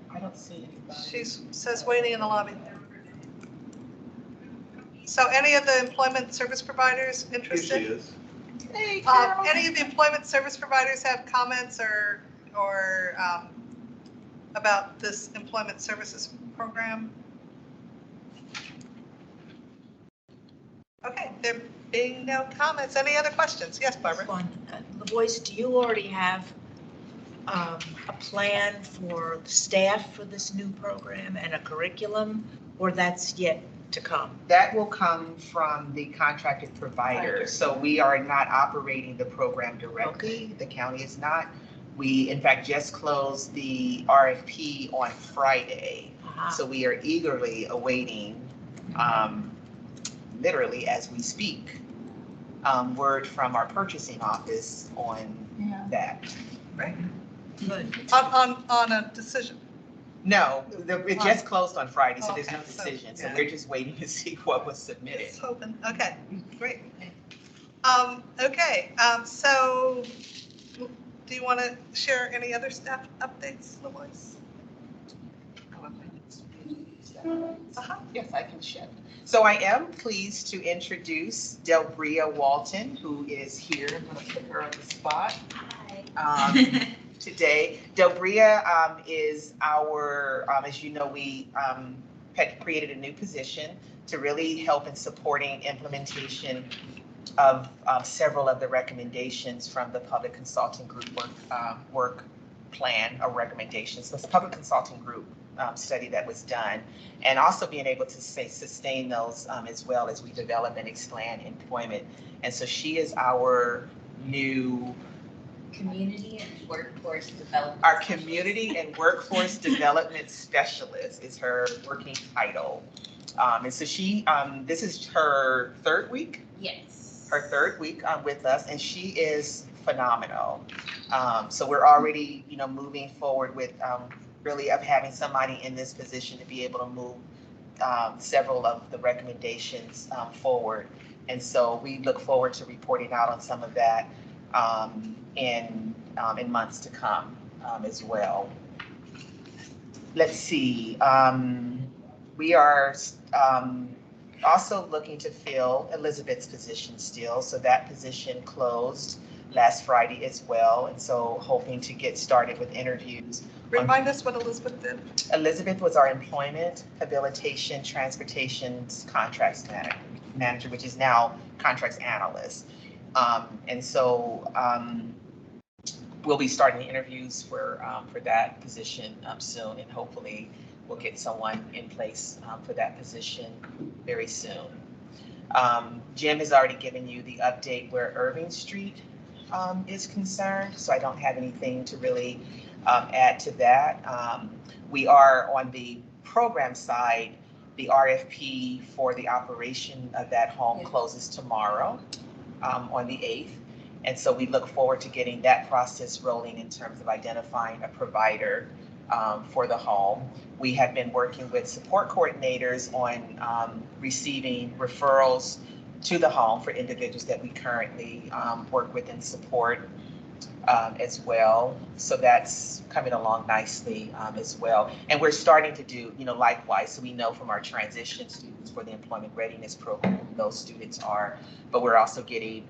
S2: I don't see anybody.
S1: She says waiting in the lobby. So any of the employment service providers interested?
S6: Here she is.
S1: Hey, any of the employment service providers have comments or about this employment services program? Okay, there being no comments. Any other questions? Yes, Barbara.
S16: LaVoice, do you already have a plan for staff for this new program and a curriculum, or that's yet to come?
S2: That will come from the contracted provider. So we are not operating the program directly. The county is not. We, in fact, just closed the RFP on Friday. So we are eagerly awaiting, literally as we speak, word from our purchasing office on that.
S1: Right.
S16: Good.
S1: On a decision.
S2: No, it just closed on Friday, so there's no
S1: Okay, so,
S2: decision. So
S1: yeah.
S2: we're just waiting to see what was submitted.
S1: Just hoping, okay, great. Okay, so do you want to share any other staff updates, Lois?
S2: Yes, I can share. So I am pleased to introduce Delbria Walton, who is here. I'm going to put her on the spot. Today. Delbria is our, as you know, we had created a new position to really help in supporting implementation of several of the recommendations from the public consulting group work plan or recommendations. So it's a public consulting group study that was done, and also being able to sustain those as well as we develop and expand employment. And so she is our new
S8: Community and workforce development.
S2: Our community and workforce development specialist is her working title. And so she, this is her third week.
S8: Yes.
S2: Her third week with us, and she is phenomenal. So we're already, moving forward with really of having somebody in this position to be able to move several of the recommendations forward. And so we look forward to reporting out on some of that in months to come as well. Let's see. We are also looking to fill Elizabeth's position still. So that position closed last Friday as well. And so hoping to get started with interviews.
S1: Remind us what Elizabeth did.
S2: Elizabeth was our employment, habilitation, transportation contracts manager, which is now contracts analyst. And so we'll be starting the interviews for that position soon, and hopefully we'll get someone in place for that position very soon. Jim has already given you the update where Irving Street is concerned, so I don't have anything to really add to that. We are on the program side. The RFP for the operation of that home closes tomorrow on the 8th. And so we look forward to getting that process rolling in terms of identifying a provider for the home. We have been working with support coordinators on receiving referrals to the home for individuals that we currently work with and support as well. So that's coming along nicely as well. And we're starting to do, likewise. So we know from our transition students for the employment readiness program, those students are, but we're also getting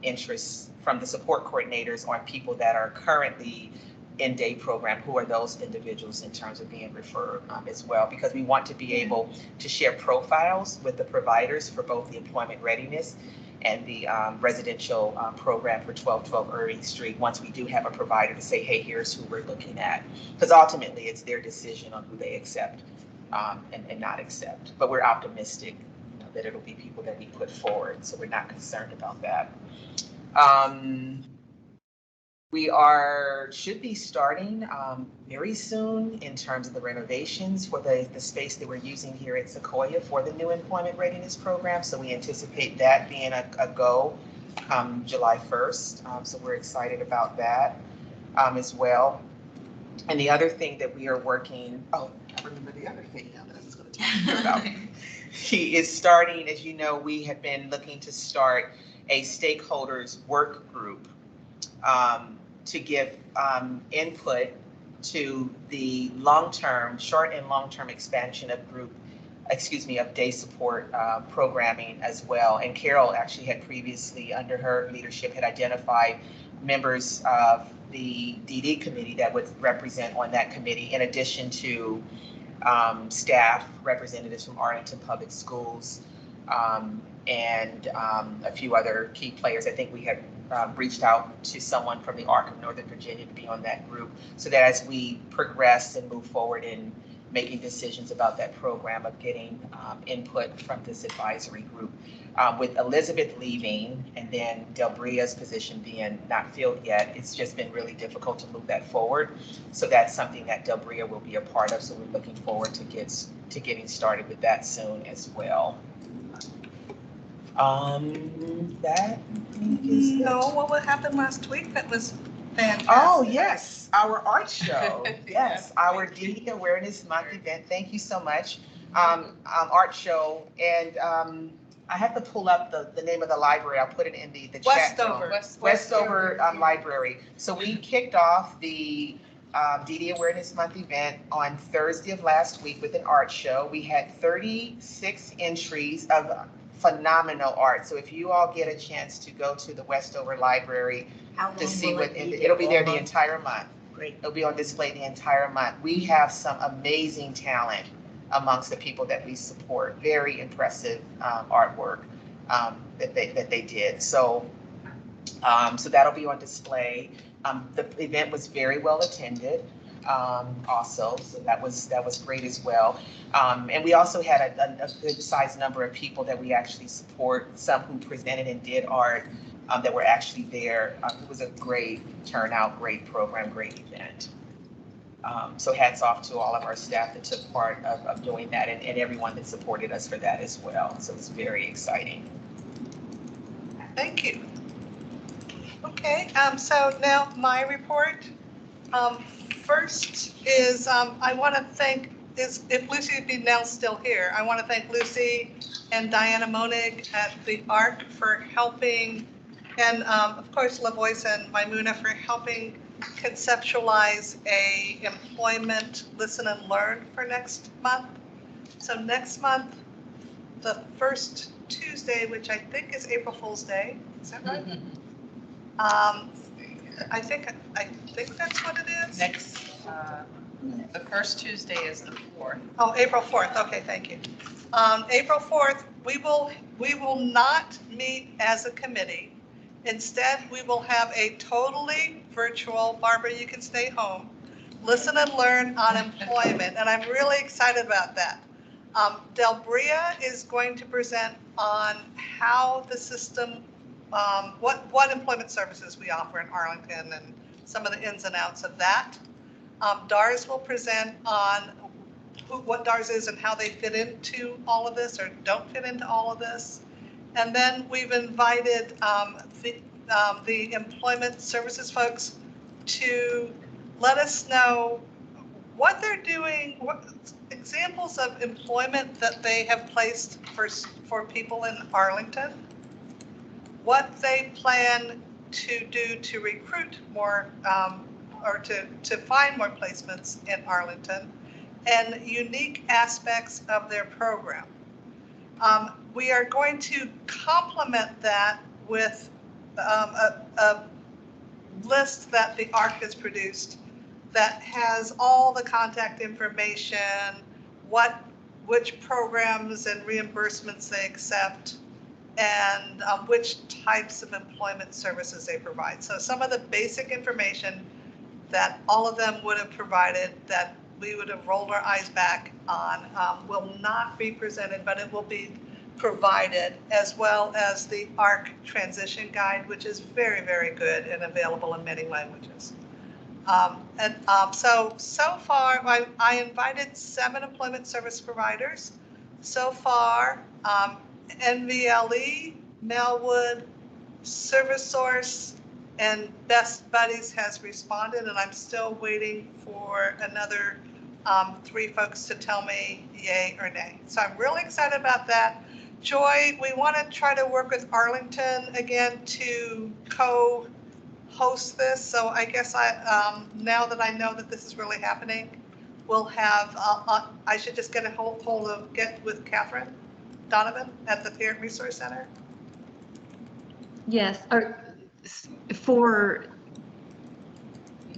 S2: interest from the support coordinators on people that are currently in day program, who are those individuals in terms of being referred as well, because we want to be able to share profiles with the providers for both the employment readiness and the residential program for 1212 Irving Street, once we do have a provider to say, hey, here's who we're looking at. Because ultimately it's their decision on who they accept and not accept. But we're optimistic that it'll be people that we put forward, so we're not concerned about that. We should be starting very soon in terms of the renovations for the space that we're using here at Sequoia for the new employment readiness program. So we anticipate that being a go July 1st. So we're excited about that as well. And the other thing that we are working, I remember the other thing now that I was going to talk to you about. He is starting, as you know, we have been looking to start a stakeholders work group to give input to the long-term, short and long-term expansion of day support programming as well. And Carol actually had previously, under her leadership, had identified members of the DD committee that would represent on that committee, in addition to staff representatives from Arlington Public Schools and a few other key players. I think we had reached out to someone from the ARC of Northern Virginia to be on that group, so that as we progress and move forward in making decisions about that program, of getting input from this advisory group. With Elizabeth leaving and then Delbria's position being not filled yet, it's just been really difficult to move that forward. So that's something that Delbria will be a part of. So we're looking forward to getting started with that soon as well. That is
S1: what happened last week that was fantastic?
S2: Oh, yes, our art show. Yes, our DDC Awareness Month event. Thank you so much. Art show. And I have to pull up the name of the library. I'll put it in the chat. Westover Library. So we kicked off the DD Awareness Month event on Thursday of last week with an art show. We had 36 entries of phenomenal art. So if you all get a chance to go to the Westover Library to see what, it'll be there the entire month.
S16: Great.
S2: It'll be on display the entire month. We have some amazing talent amongst the people that we support. Very impressive artwork that they did. So so that'll be on display. The event was very well attended. Also, so that was great as well. And we also had a good sized number of people that we actually support, some who presented and did art that were actually there. It was a great turnout, great program, great event. So hats off to all of our staff that took part of doing that, and everyone that supported us for that as well. So it's very exciting.
S1: Thank you. Okay, so now my report. First is I want to thank, if Lucy be now still here, I want to thank Lucy and Diana Monig at the ARC for helping, and of course LaVoice and Maimuna for helping conceptualize a employment listen and learn for next month. So next month, the first Tuesday, which I think is April Fool's Day, is that right? I think that's what it is.
S7: Next, the first Tuesday is the 4th.
S1: Oh, April 4th. Okay, thank you. April 4th, we will not meet as a committee. Instead, we will have a totally virtual, Barbara, you can stay home, listen and learn on employment, and I'm really excited about that. Delbria is going to present on how the system, what employment services we offer in Arlington and some of the ins and outs of that. DARS will present on what DARS is and how they fit into all of this or don't fit into all of this. And then we've invited the employment services folks to let us know what they're doing, what examples of employment that they have placed for people in Arlington, what they plan to do to recruit more or to find more placements in Arlington, and unique aspects of their program. We are going to complement that with a list that the ARC has produced that has all the contact information, which programs and reimbursements they accept, and which types of employment services they provide. So some of the basic information that all of them would have provided that we would have rolled our eyes back on will not be presented, but it will be provided, as well as the ARC transition guide, which is very, very good and available in many languages. So far, I invited 7 employment service providers. So far, NVLE, Melwood, ServiceSource, and Best Buddies has responded, and I'm still waiting for another 3 folks to tell me yay or nay. So I'm really excited about that. Joy, we want to try to work with Arlington again to co-host this. So I guess now that I know that this is really happening, we'll have, I should just get get with Catherine Donovan at the Parent Resource Center.
S11: Yes,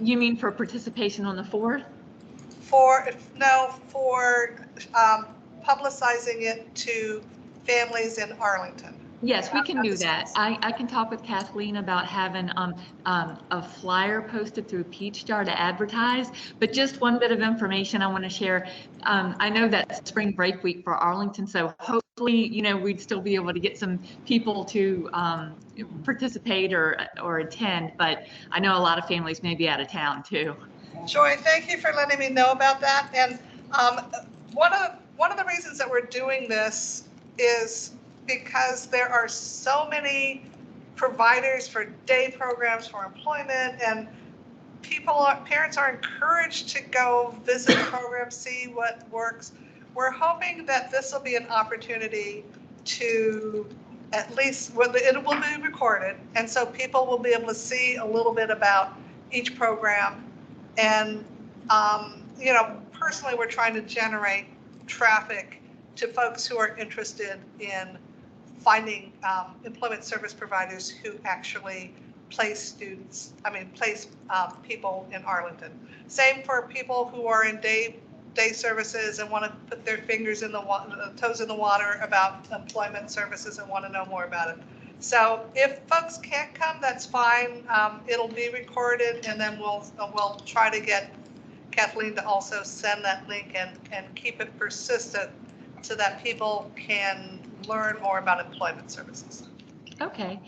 S11: you mean for participation on the 4th?
S1: For publicizing it to families in Arlington.
S11: Yes, we can do that. I can talk with Kathleen about having a flyer posted through Peach Jar to advertise, but just one bit of information I want to share. I know that's spring break week for Arlington, so hopefully, we'd still be able to get some people to participate or attend, but I know a lot of families may be out of town too.
S1: Joy, thank you for letting me know about that. And one of the reasons that we're doing this is because there are so many providers for day programs for employment, and parents are encouraged to go visit programs, see what works. We're hoping that this will be an opportunity to at least, it will be recorded, and so people will be able to see a little bit about each program. And personally, we're trying to generate traffic to folks who are interested in finding employment service providers who actually place people in Arlington. Same for people who are in day services and want to put their fingers in toes in the water about employment services and want to know more about it. So if folks can't come, that's fine. It'll be recorded, and then we'll try to get Kathleen to also send that link and keep it persistent so that people can learn more about employment services. Okay.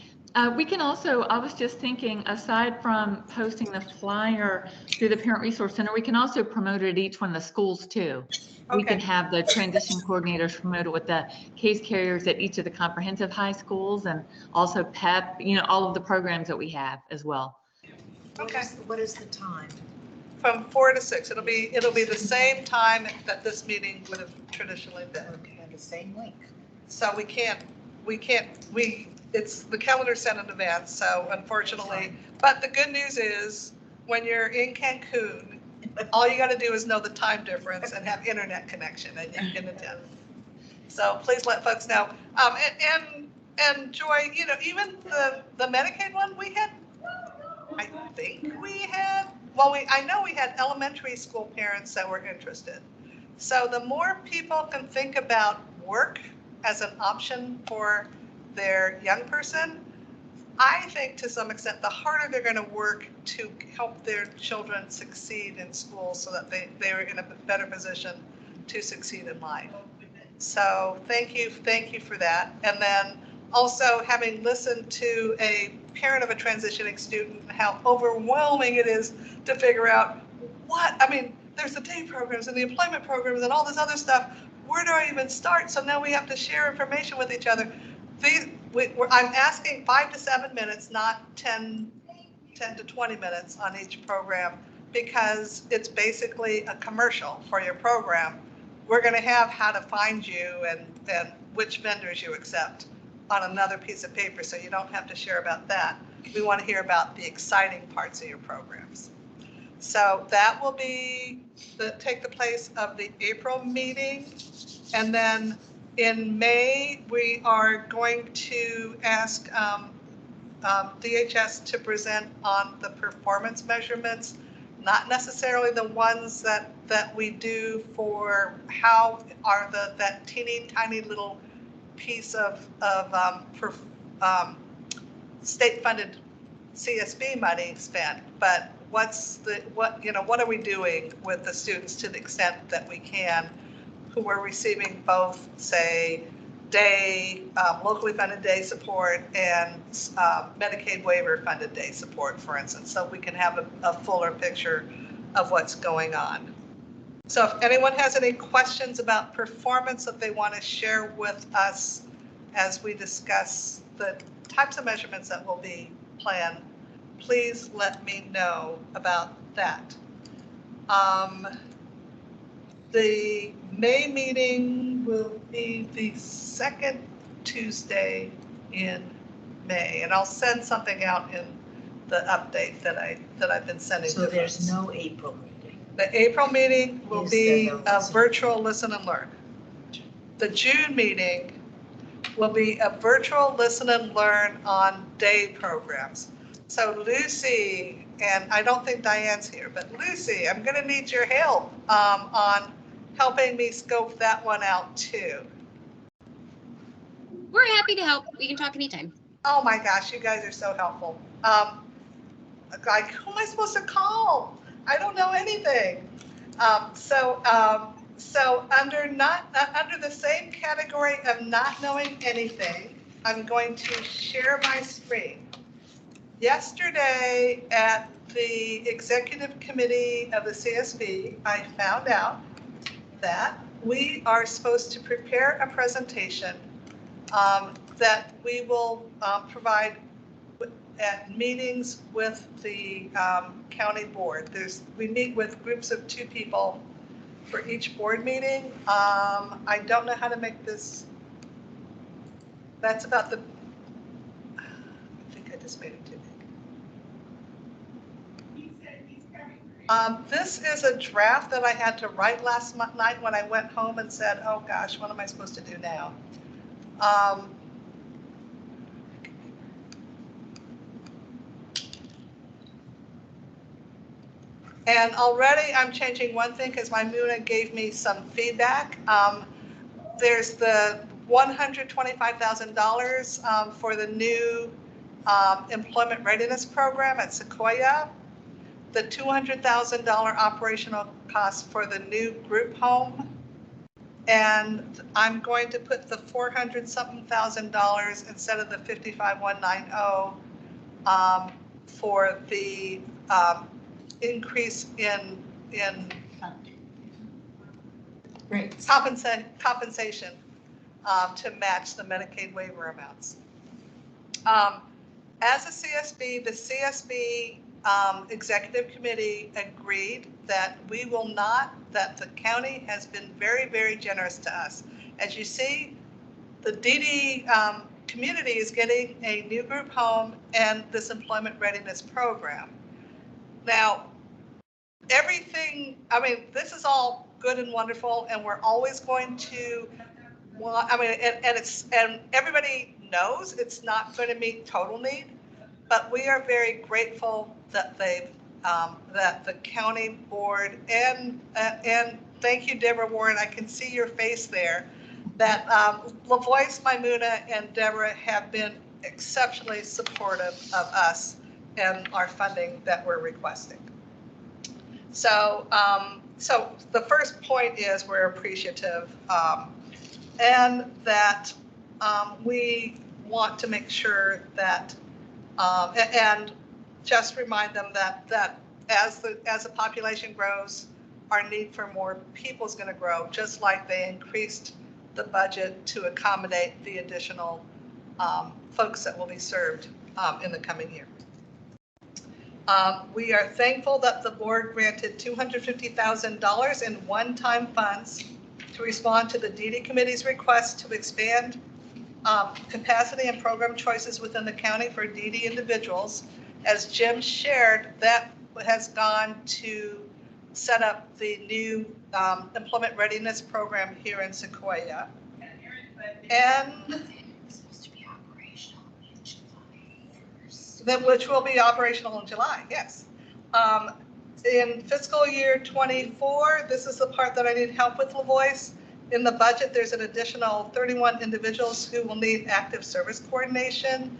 S1: We can also, I was just thinking, aside from posting the flyer through the Parent Resource Center, we can also promote it at each one of the schools too. Okay. We can have the transition coordinators promote it with the case carriers at each of the comprehensive high schools, and also PEP, all of the programs that we have as well.
S16: Okay. What is the time?
S1: From 4 to 6. It'll be the same time that this meeting would have traditionally been.
S16: Okay, the same link.
S1: So it's the calendar sent in advance, so unfortunately, but the good news is when you're in Cancun, all you got to do is know the time difference and have internet connection, and you can attend. So please let folks know. And Joy, even the Medicaid one I know we had elementary school parents that were interested. So the more people can think about work as an option for their young person, I think to some extent, the harder they're going to work to help their children succeed in school so that they are in a better position to succeed in life. So thank you for that. And then also, having listened to a parent of a transitioning student, how overwhelming it is to figure out there's the day programs and the employment programs and all this other stuff. Where do I even start? So now we have to share information with each other. I'm asking 5 to 7 minutes, not 10 to 20 minutes on each program, because it's basically a commercial for your program. We're going to have how to find you and which vendors you accept on another piece of paper, so you don't have to share about that. We want to hear about the exciting parts of your programs. So that will take the place of the April meeting. And then in May, we are going to ask DHS to present on the performance measurements, not necessarily the ones that we do for that teeny tiny little piece of state-funded CSB money spent, but what are we doing with the students to the extent that we can, who are receiving both, say, locally funded day support and Medicaid waiver funded day support, for instance, so we can have a fuller picture of what's going on. So if anyone has any questions about performance that they want to share with us as we discuss the types of measurements that will be planned, please let me know about that. The May meeting will be the second Tuesday in May, and I'll send something out in the update that I've been sending.
S16: So there's no April meeting.
S1: The April meeting will be a virtual listen and learn. The June meeting will be a virtual listen and learn on day programs. So Lucy, and I don't think Diane's here, but Lucy, I'm going to need your help on helping me scope that one out too.
S9: We're happy to help. We can talk anytime.
S1: Oh my gosh, you guys are so helpful. Like, who am I supposed to call? I don't know anything. So under the same category of not knowing anything, I'm going to share my screen. Yesterday at the executive committee of the CSB, I found out that we are supposed to prepare a presentation that we will provide at meetings with the county board. We meet with groups of 2 people for each board meeting. I don't know how to make this. That's about the, I think I just made it too big. This is a draft that I had to write last night when I went home and said, oh gosh, what am I supposed to do now? And already I'm changing one thing because my Muna gave me some feedback. There's the $125,000 for the new employment readiness program at Sequoia, the $200,000 operational cost for the new group home, and I'm going to put the $400-something thousand instead of the $55,190 for the increase in compensation to match the Medicaid waiver amounts. As a CSB, the CSB executive committee agreed that we will not, that the county has been very, very generous to us. As you see, the DD community is getting a new group home and this employment readiness program. Now, everything, I mean, this is all good and wonderful, and we're always going to want, I mean, and everybody knows it's not going to meet total need, but we are very grateful that they've, that the county board and thank you, Deborah Warren, I can see your face there, that LaVoice, Maimuna, and Deborah have been exceptionally supportive of us and our funding that we're requesting. So, so the first point is we're appreciative, and that we want to make sure that, and just remind them that as the population grows, our need for more people is going to grow, just like they increased the budget to accommodate the additional folks that will be served in the coming year. We are thankful that the board granted $250,000 in one-time funds to respond to the DD committee's request to expand capacity and program choices within the county for DD individuals. As Jim shared, that has gone to set up the new employment readiness program here in Sequoia. And which will be operational in July, yes. In fiscal year 24, this is the part that I need help with, LaVoice. In the budget, there's an additional 31 individuals who will need active service coordination.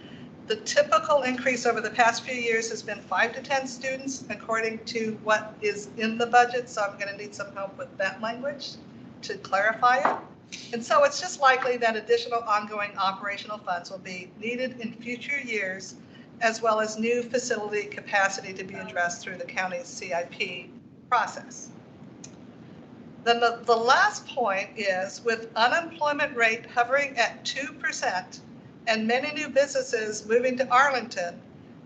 S1: The typical increase over the past few years has been 5 to 10 students, according to what is in the budget. So I'm going to need some help with that language to clarify it. And so it's just likely that additional ongoing operational funds will be needed in future years, as well as new facility capacity to be addressed through the county's CIP process. Then the last point is, with unemployment rate hovering at 2% and many new businesses moving to Arlington,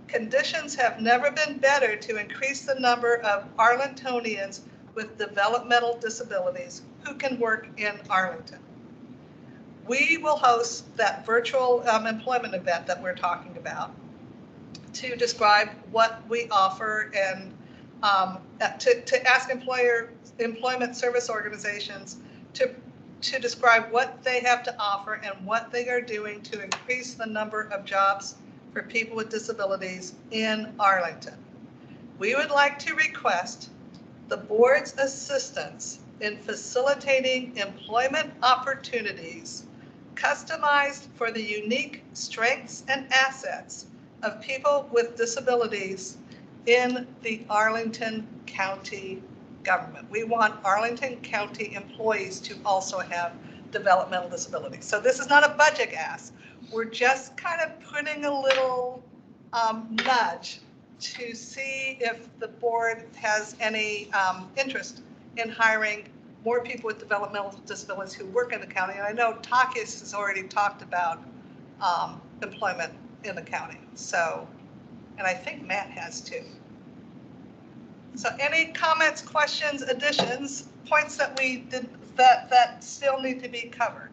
S1: conditions have never been better to increase the number of Arlingtonians with developmental disabilities who can work in Arlington. We will host that virtual employment event that we're talking about to describe what we offer and to ask employment service organizations to describe what they have to offer and what they are doing to increase the number of jobs for people with disabilities in Arlington. We would like to request the board's assistance in facilitating employment opportunities customized for the unique strengths and assets of people with disabilities in the Arlington County government. We want Arlington County employees to also have developmental disabilities. So this is not a budget ask. We're just kind of putting a little nudge to see if the board has any interest in hiring more people with developmental disabilities who work in the county. And I know Takis has already talked about employment in the county. So, and I think Matt has too. So any comments, questions, additions, points that we did that still need to be covered?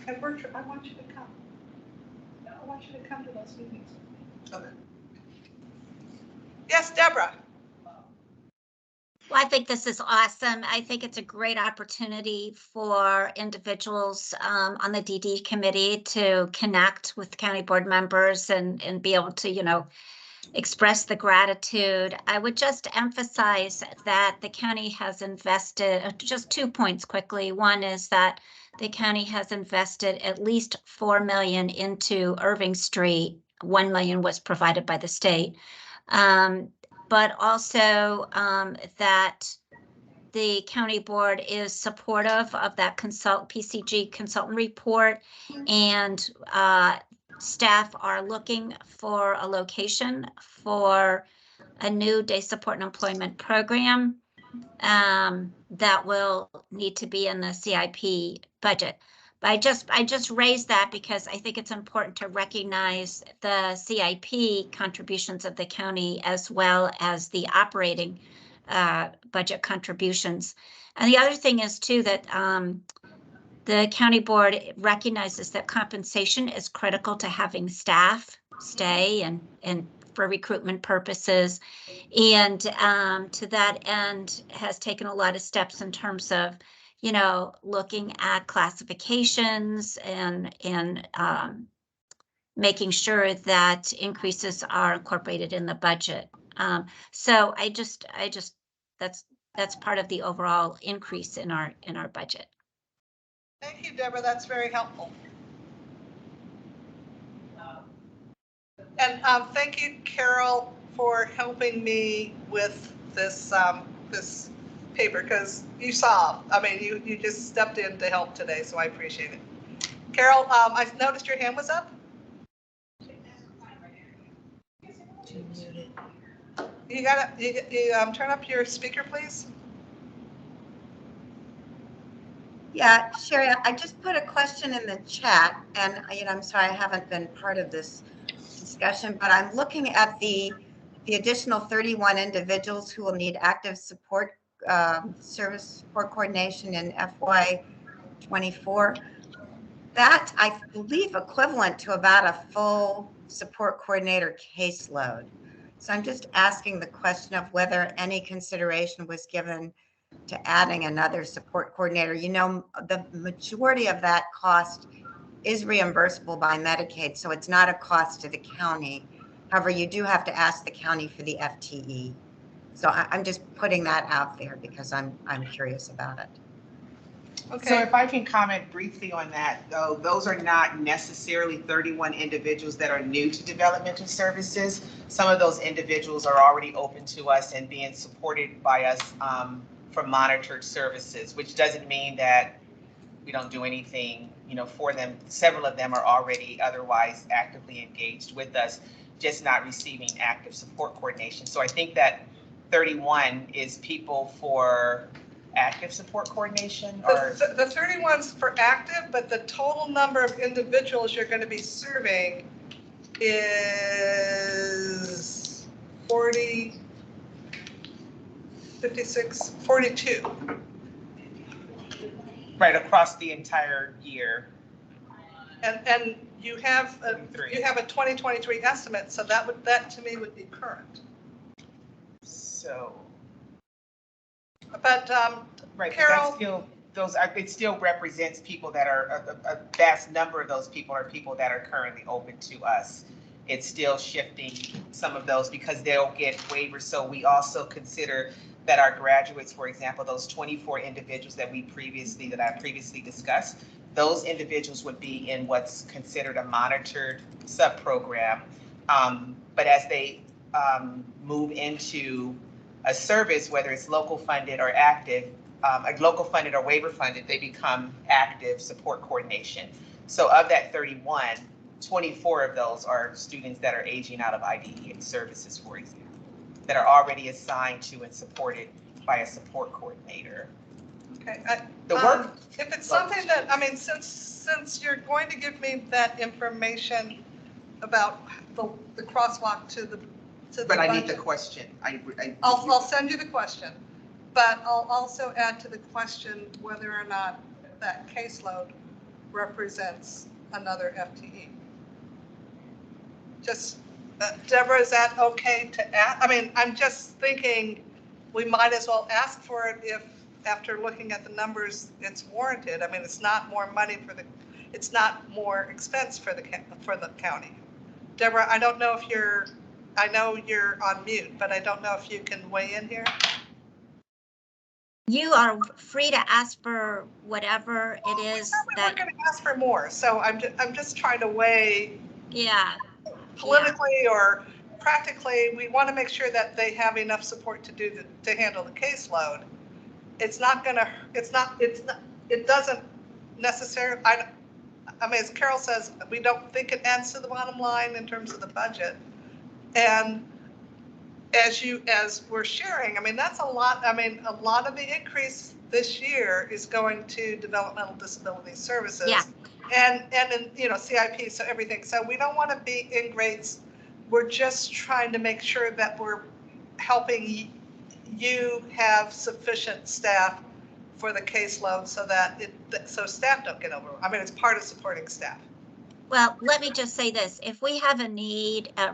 S1: And Bertram, I want you to come. I want you to come to those meetings. Okay. Yes, Deborah.
S19: Well, I think this is awesome. I think it's a great opportunity for individuals on the DD committee to connect with county board members and be able to, you know, express the gratitude. I would just emphasize that the county has invested, just 2 points quickly. One is that the county has invested at least $4 million into Irving Street. $1 million was provided by the state. But also that the county board is supportive of that PCG consultant report, and staff are looking for a location for a new day support and employment program that will need to be in the CIP budget. But I just raised that because I think it's important to recognize the CIP contributions of the county as well as the operating budget contributions. And the other thing is too that the county board recognizes that compensation is critical to having staff stay and for recruitment purposes. And to that end has taken a lot of steps in terms of, you know, looking at classifications and making sure that increases are incorporated in the budget. So I just that's part of the overall increase in our budget.
S1: Thank you, Deborah. That's very helpful. And thank you, Carol, for helping me with this this paper, because you saw, I mean, you just stepped in to help today, so I appreciate it. Carol, I noticed your hand was up. You gotta turn up your speaker, please.
S20: Yeah, Sherry, I just put a question in the chat, and I'm sorry I haven't been part of this discussion, but I'm looking at the additional 31 individuals who will need active support service support coordination in FY24. That I believe equivalent to about a full support coordinator caseload. So I'm just asking the question of whether any consideration was given to adding another support coordinator. You know, the majority of that cost is reimbursable by Medicaid, so it's not a cost to the county. However, you do have to ask the county for the FTE. So I'm just putting that out there because I'm curious about it.
S2: Okay. So if I can comment briefly on that, though, those are not necessarily 31 individuals that are new to developmental services. Some of those individuals are already open to us and being supported by us for monitored services, which doesn't mean that we don't do anything, for them. Several of them are already otherwise actively engaged with us, just not receiving active support coordination. So I think that 31 is people for active support coordination, or
S1: the 31's for active, but the total number of individuals you're going to be serving is 40, 56, 42.
S2: Right, across the entire year.
S1: And you have a 2023 estimate, so that to me would be current.
S2: So.
S1: But
S2: right,
S1: Carol,
S2: but it still represents people that are a vast number of those people are people that are currently open to us. It's still shifting some of those because they'll get waivers. So we also consider that our graduates, for example, those 24 individuals that I previously discussed, those individuals would be in what's considered a monitored sub-program. But as they move into a service, whether it's local funded or active, like local funded or waiver funded, they become active support coordination. So of that 31, 24 of those are students that are aging out of IDEA services, for example, that are already assigned to and supported by a support coordinator.
S1: Okay.
S2: The work.
S1: If it's something that, I mean, since you're going to give me that information about the crosswalk to the
S2: But I need
S1: budget.
S2: the question.
S1: I'll send you the question, but I'll also add to the question whether or not that caseload represents another FTE. Just, Deborah, is that okay to add? I mean, I'm just thinking we might as well ask for it if, after looking at the numbers, it's warranted. I mean, it's not more money it's not more expense for the county. Deborah, I don't know if I know you're on mute, but I don't know if you can weigh in here.
S19: You are free to ask for whatever it is that.
S1: We're going to ask for more, so I'm just trying to weigh.
S19: Yeah.
S1: Politically or practically, we want to make sure that they have enough support to handle the caseload. It doesn't necessarily. I mean, as Carol says, we don't think it adds to the bottom line in terms of the budget, and as we're sharing, I mean, that's a lot. I mean, a lot of the increase this year is going to developmental disability services.
S19: Yeah.
S1: And in, CIP, so everything. So we don't want to be ingrates. We're just trying to make sure that we're helping you have sufficient staff for the caseload so that so staff don't get overwhelmed. I mean, it's part of supporting staff.
S19: Well, let me just say this. If we have a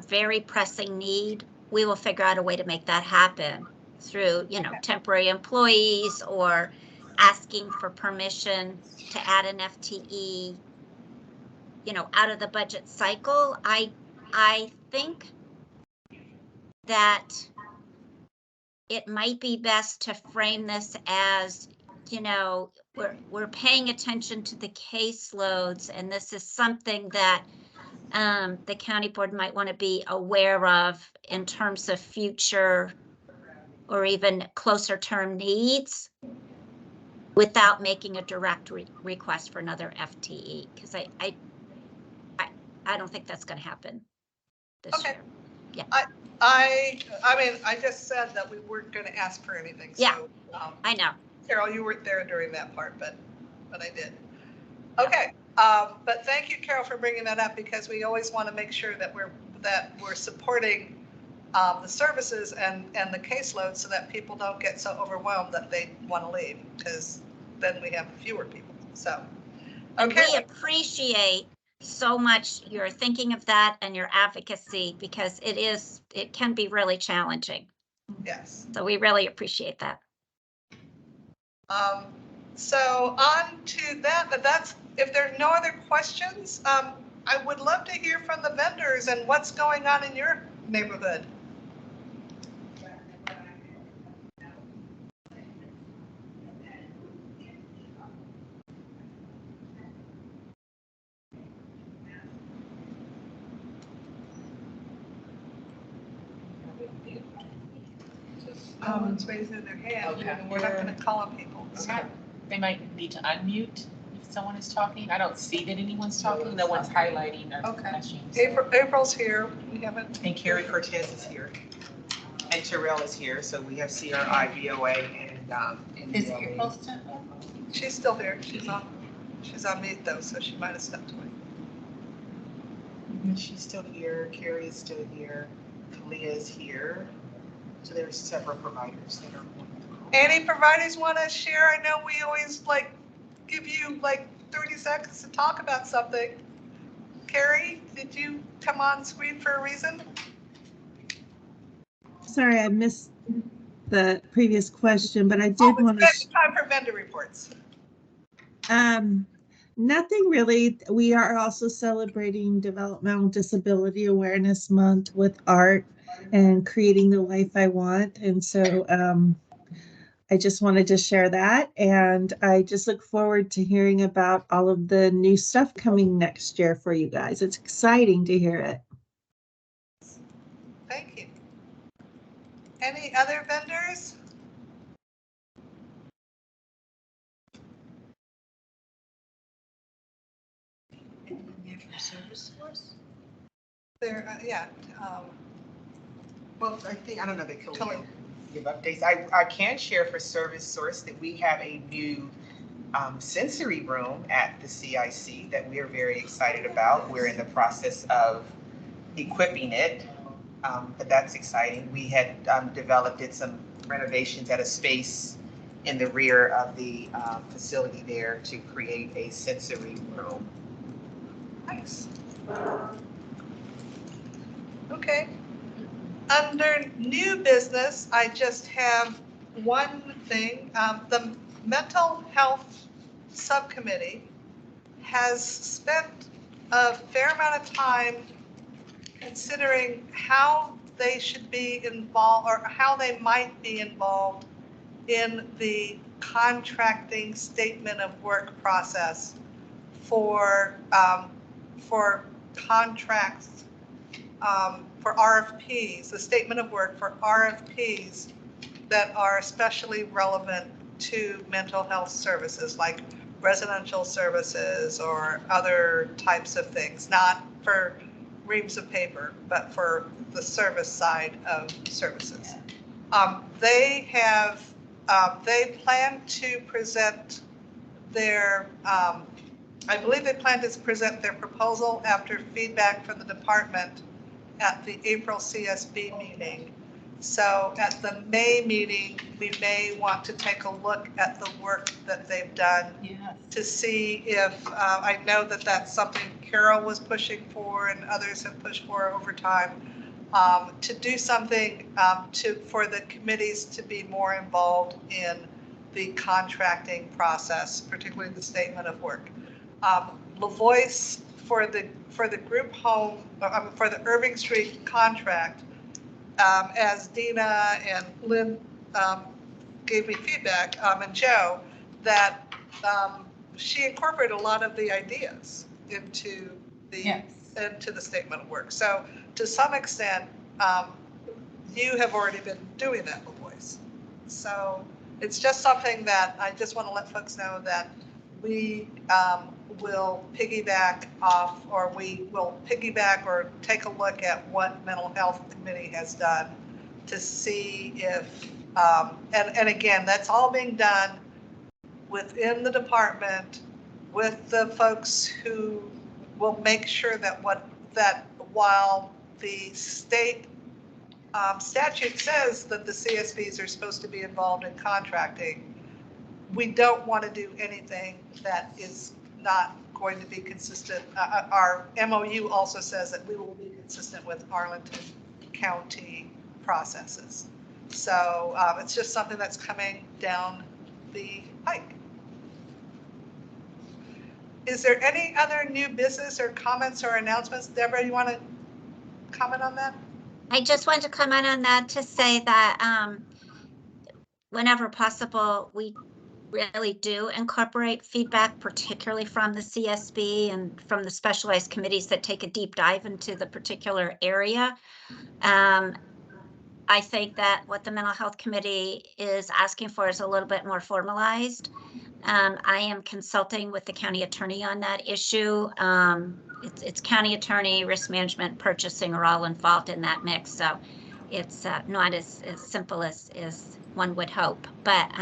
S19: very pressing need, we will figure out a way to make that happen through, temporary employees or asking for permission to add an FTE, out of the budget cycle. I think that it might be best to frame this as, we're paying attention to the caseloads, and this is something that the county board might want to be aware of in terms of future or even closer term needs without making a direct request for another FTE, because I don't think that's going to happen this year. Yeah.
S1: I mean, I just said that we weren't going to ask for anything.
S19: Yeah,
S1: so,
S19: I know.
S1: Carol, you weren't there during that part, but I did. Okay, but thank you, Carol, for bringing that up, because we always want to make sure that we're supporting the services and the caseload so that people don't get so overwhelmed that they want to leave, because then we have fewer people. So, okay.
S19: We appreciate so much your thinking of that and your advocacy, because it can be really challenging.
S1: Yes.
S19: So we really appreciate that.
S1: So on to that's, if there's no other questions, I would love to hear from the vendors and what's going on in your neighborhood. No one's raising their hand.
S2: Okay.
S1: We're not going to call on people. So.
S2: They might need to unmute if someone is talking. I don't see that anyone's talking. No one's highlighting or flashing.
S1: April's here. We haven't.
S2: And Carrie Cortez is here. And Terrell is here. So we have CRI, VOA, and
S16: Is April still?
S1: She's still here. She's on mute though, so she might have stepped away.
S2: And she's still here. Carrie is still here. Kalia is here. So there's several providers that are.
S1: Any providers want to share? I know we always give you 30 seconds to talk about something. Carrie, did you come on screen for a reason?
S21: Sorry, I missed the previous question, but I did want to.
S1: Time for vendor reports.
S21: Nothing really. We are also celebrating Developmental Disability Awareness Month with art and creating the life I want. And so I just wanted to share that. And I just look forward to hearing about all of the new stuff coming next year for you guys. It's exciting to hear it.
S1: Thank you. Any other vendors?
S16: Service force?
S1: There, yeah.
S2: Well, I don't know that Kelly give updates. I can share for Service Source that we have a new sensory room at the CIC that we are very excited about. We're in the process of equipping it, but that's exciting. We had did some renovations at a space in the rear of the facility there to create a sensory room.
S1: Nice. Okay. Under new business, I just have one thing. The mental health subcommittee has spent a fair amount of time considering how they should be involved or how they might be involved in the contracting statement of work process for contracts, for RFPs, the statement of work for RFPs that are especially relevant to mental health services like residential services or other types of things, not for reams of paper, but for the service side of services. They plan to present their, I believe they plan to present their proposal after feedback from the department at the April CSB meeting. So at the May meeting, we may want to take a look at the work that they've done to see if, I know that that's something Carol was pushing for and others have pushed for over time, to do something for the committees to be more involved in the contracting process, particularly the statement of work. LaVoice for the group home, for the Irving Street contract, as Dina and Lynn gave me feedback, and Joe, that she incorporated a lot of the ideas into the statement of work. So to some extent, you have already been doing that, LaVoice. So it's just something that I just want to let folks know that we will piggyback off, or we will piggyback or take a look at what mental health committee has done to see if, and again, that's all being done within the department with the folks who will make sure that while the state statute says that the CSBs are supposed to be involved in contracting, we don't want to do anything that is not going to be consistent. Our MOU also says that we will be consistent with Arlington County processes. So it's just something that's coming down the pike. Is there any other new business or comments or announcements? Deborah, you want to comment on that?
S19: I just wanted to comment on that to say that whenever possible, we really do incorporate feedback, particularly from the CSB and from the specialized committees that take a deep dive into the particular area. I think that what the mental health committee is asking for is a little bit more formalized. I am consulting with the county attorney on that issue. It's county attorney, risk management, purchasing are all involved in that mix. So it's not as simple as one would hope. But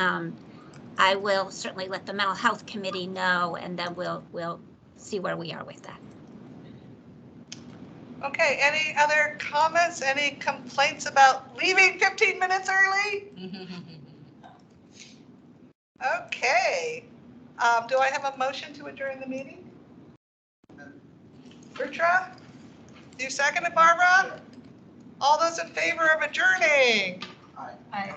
S19: I will certainly let the mental health committee know, and then we'll see where we are with that.
S1: Okay, any other comments, any complaints about leaving 15 minutes early? Okay, do I have a motion to adjourn the meeting? Bertra? Do you second it, Barbara? All those in favor of adjourning?
S16: Aye.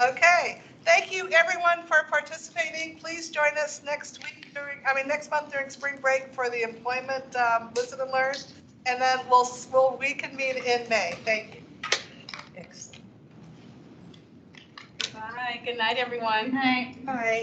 S1: Okay, thank you everyone for participating. Please join us next month during spring break for the employment listen and learn. And then we'll reconvene in May. Thank you.
S16: Excellent.
S7: Bye. Good night, everyone.
S4: Night.
S20: All right.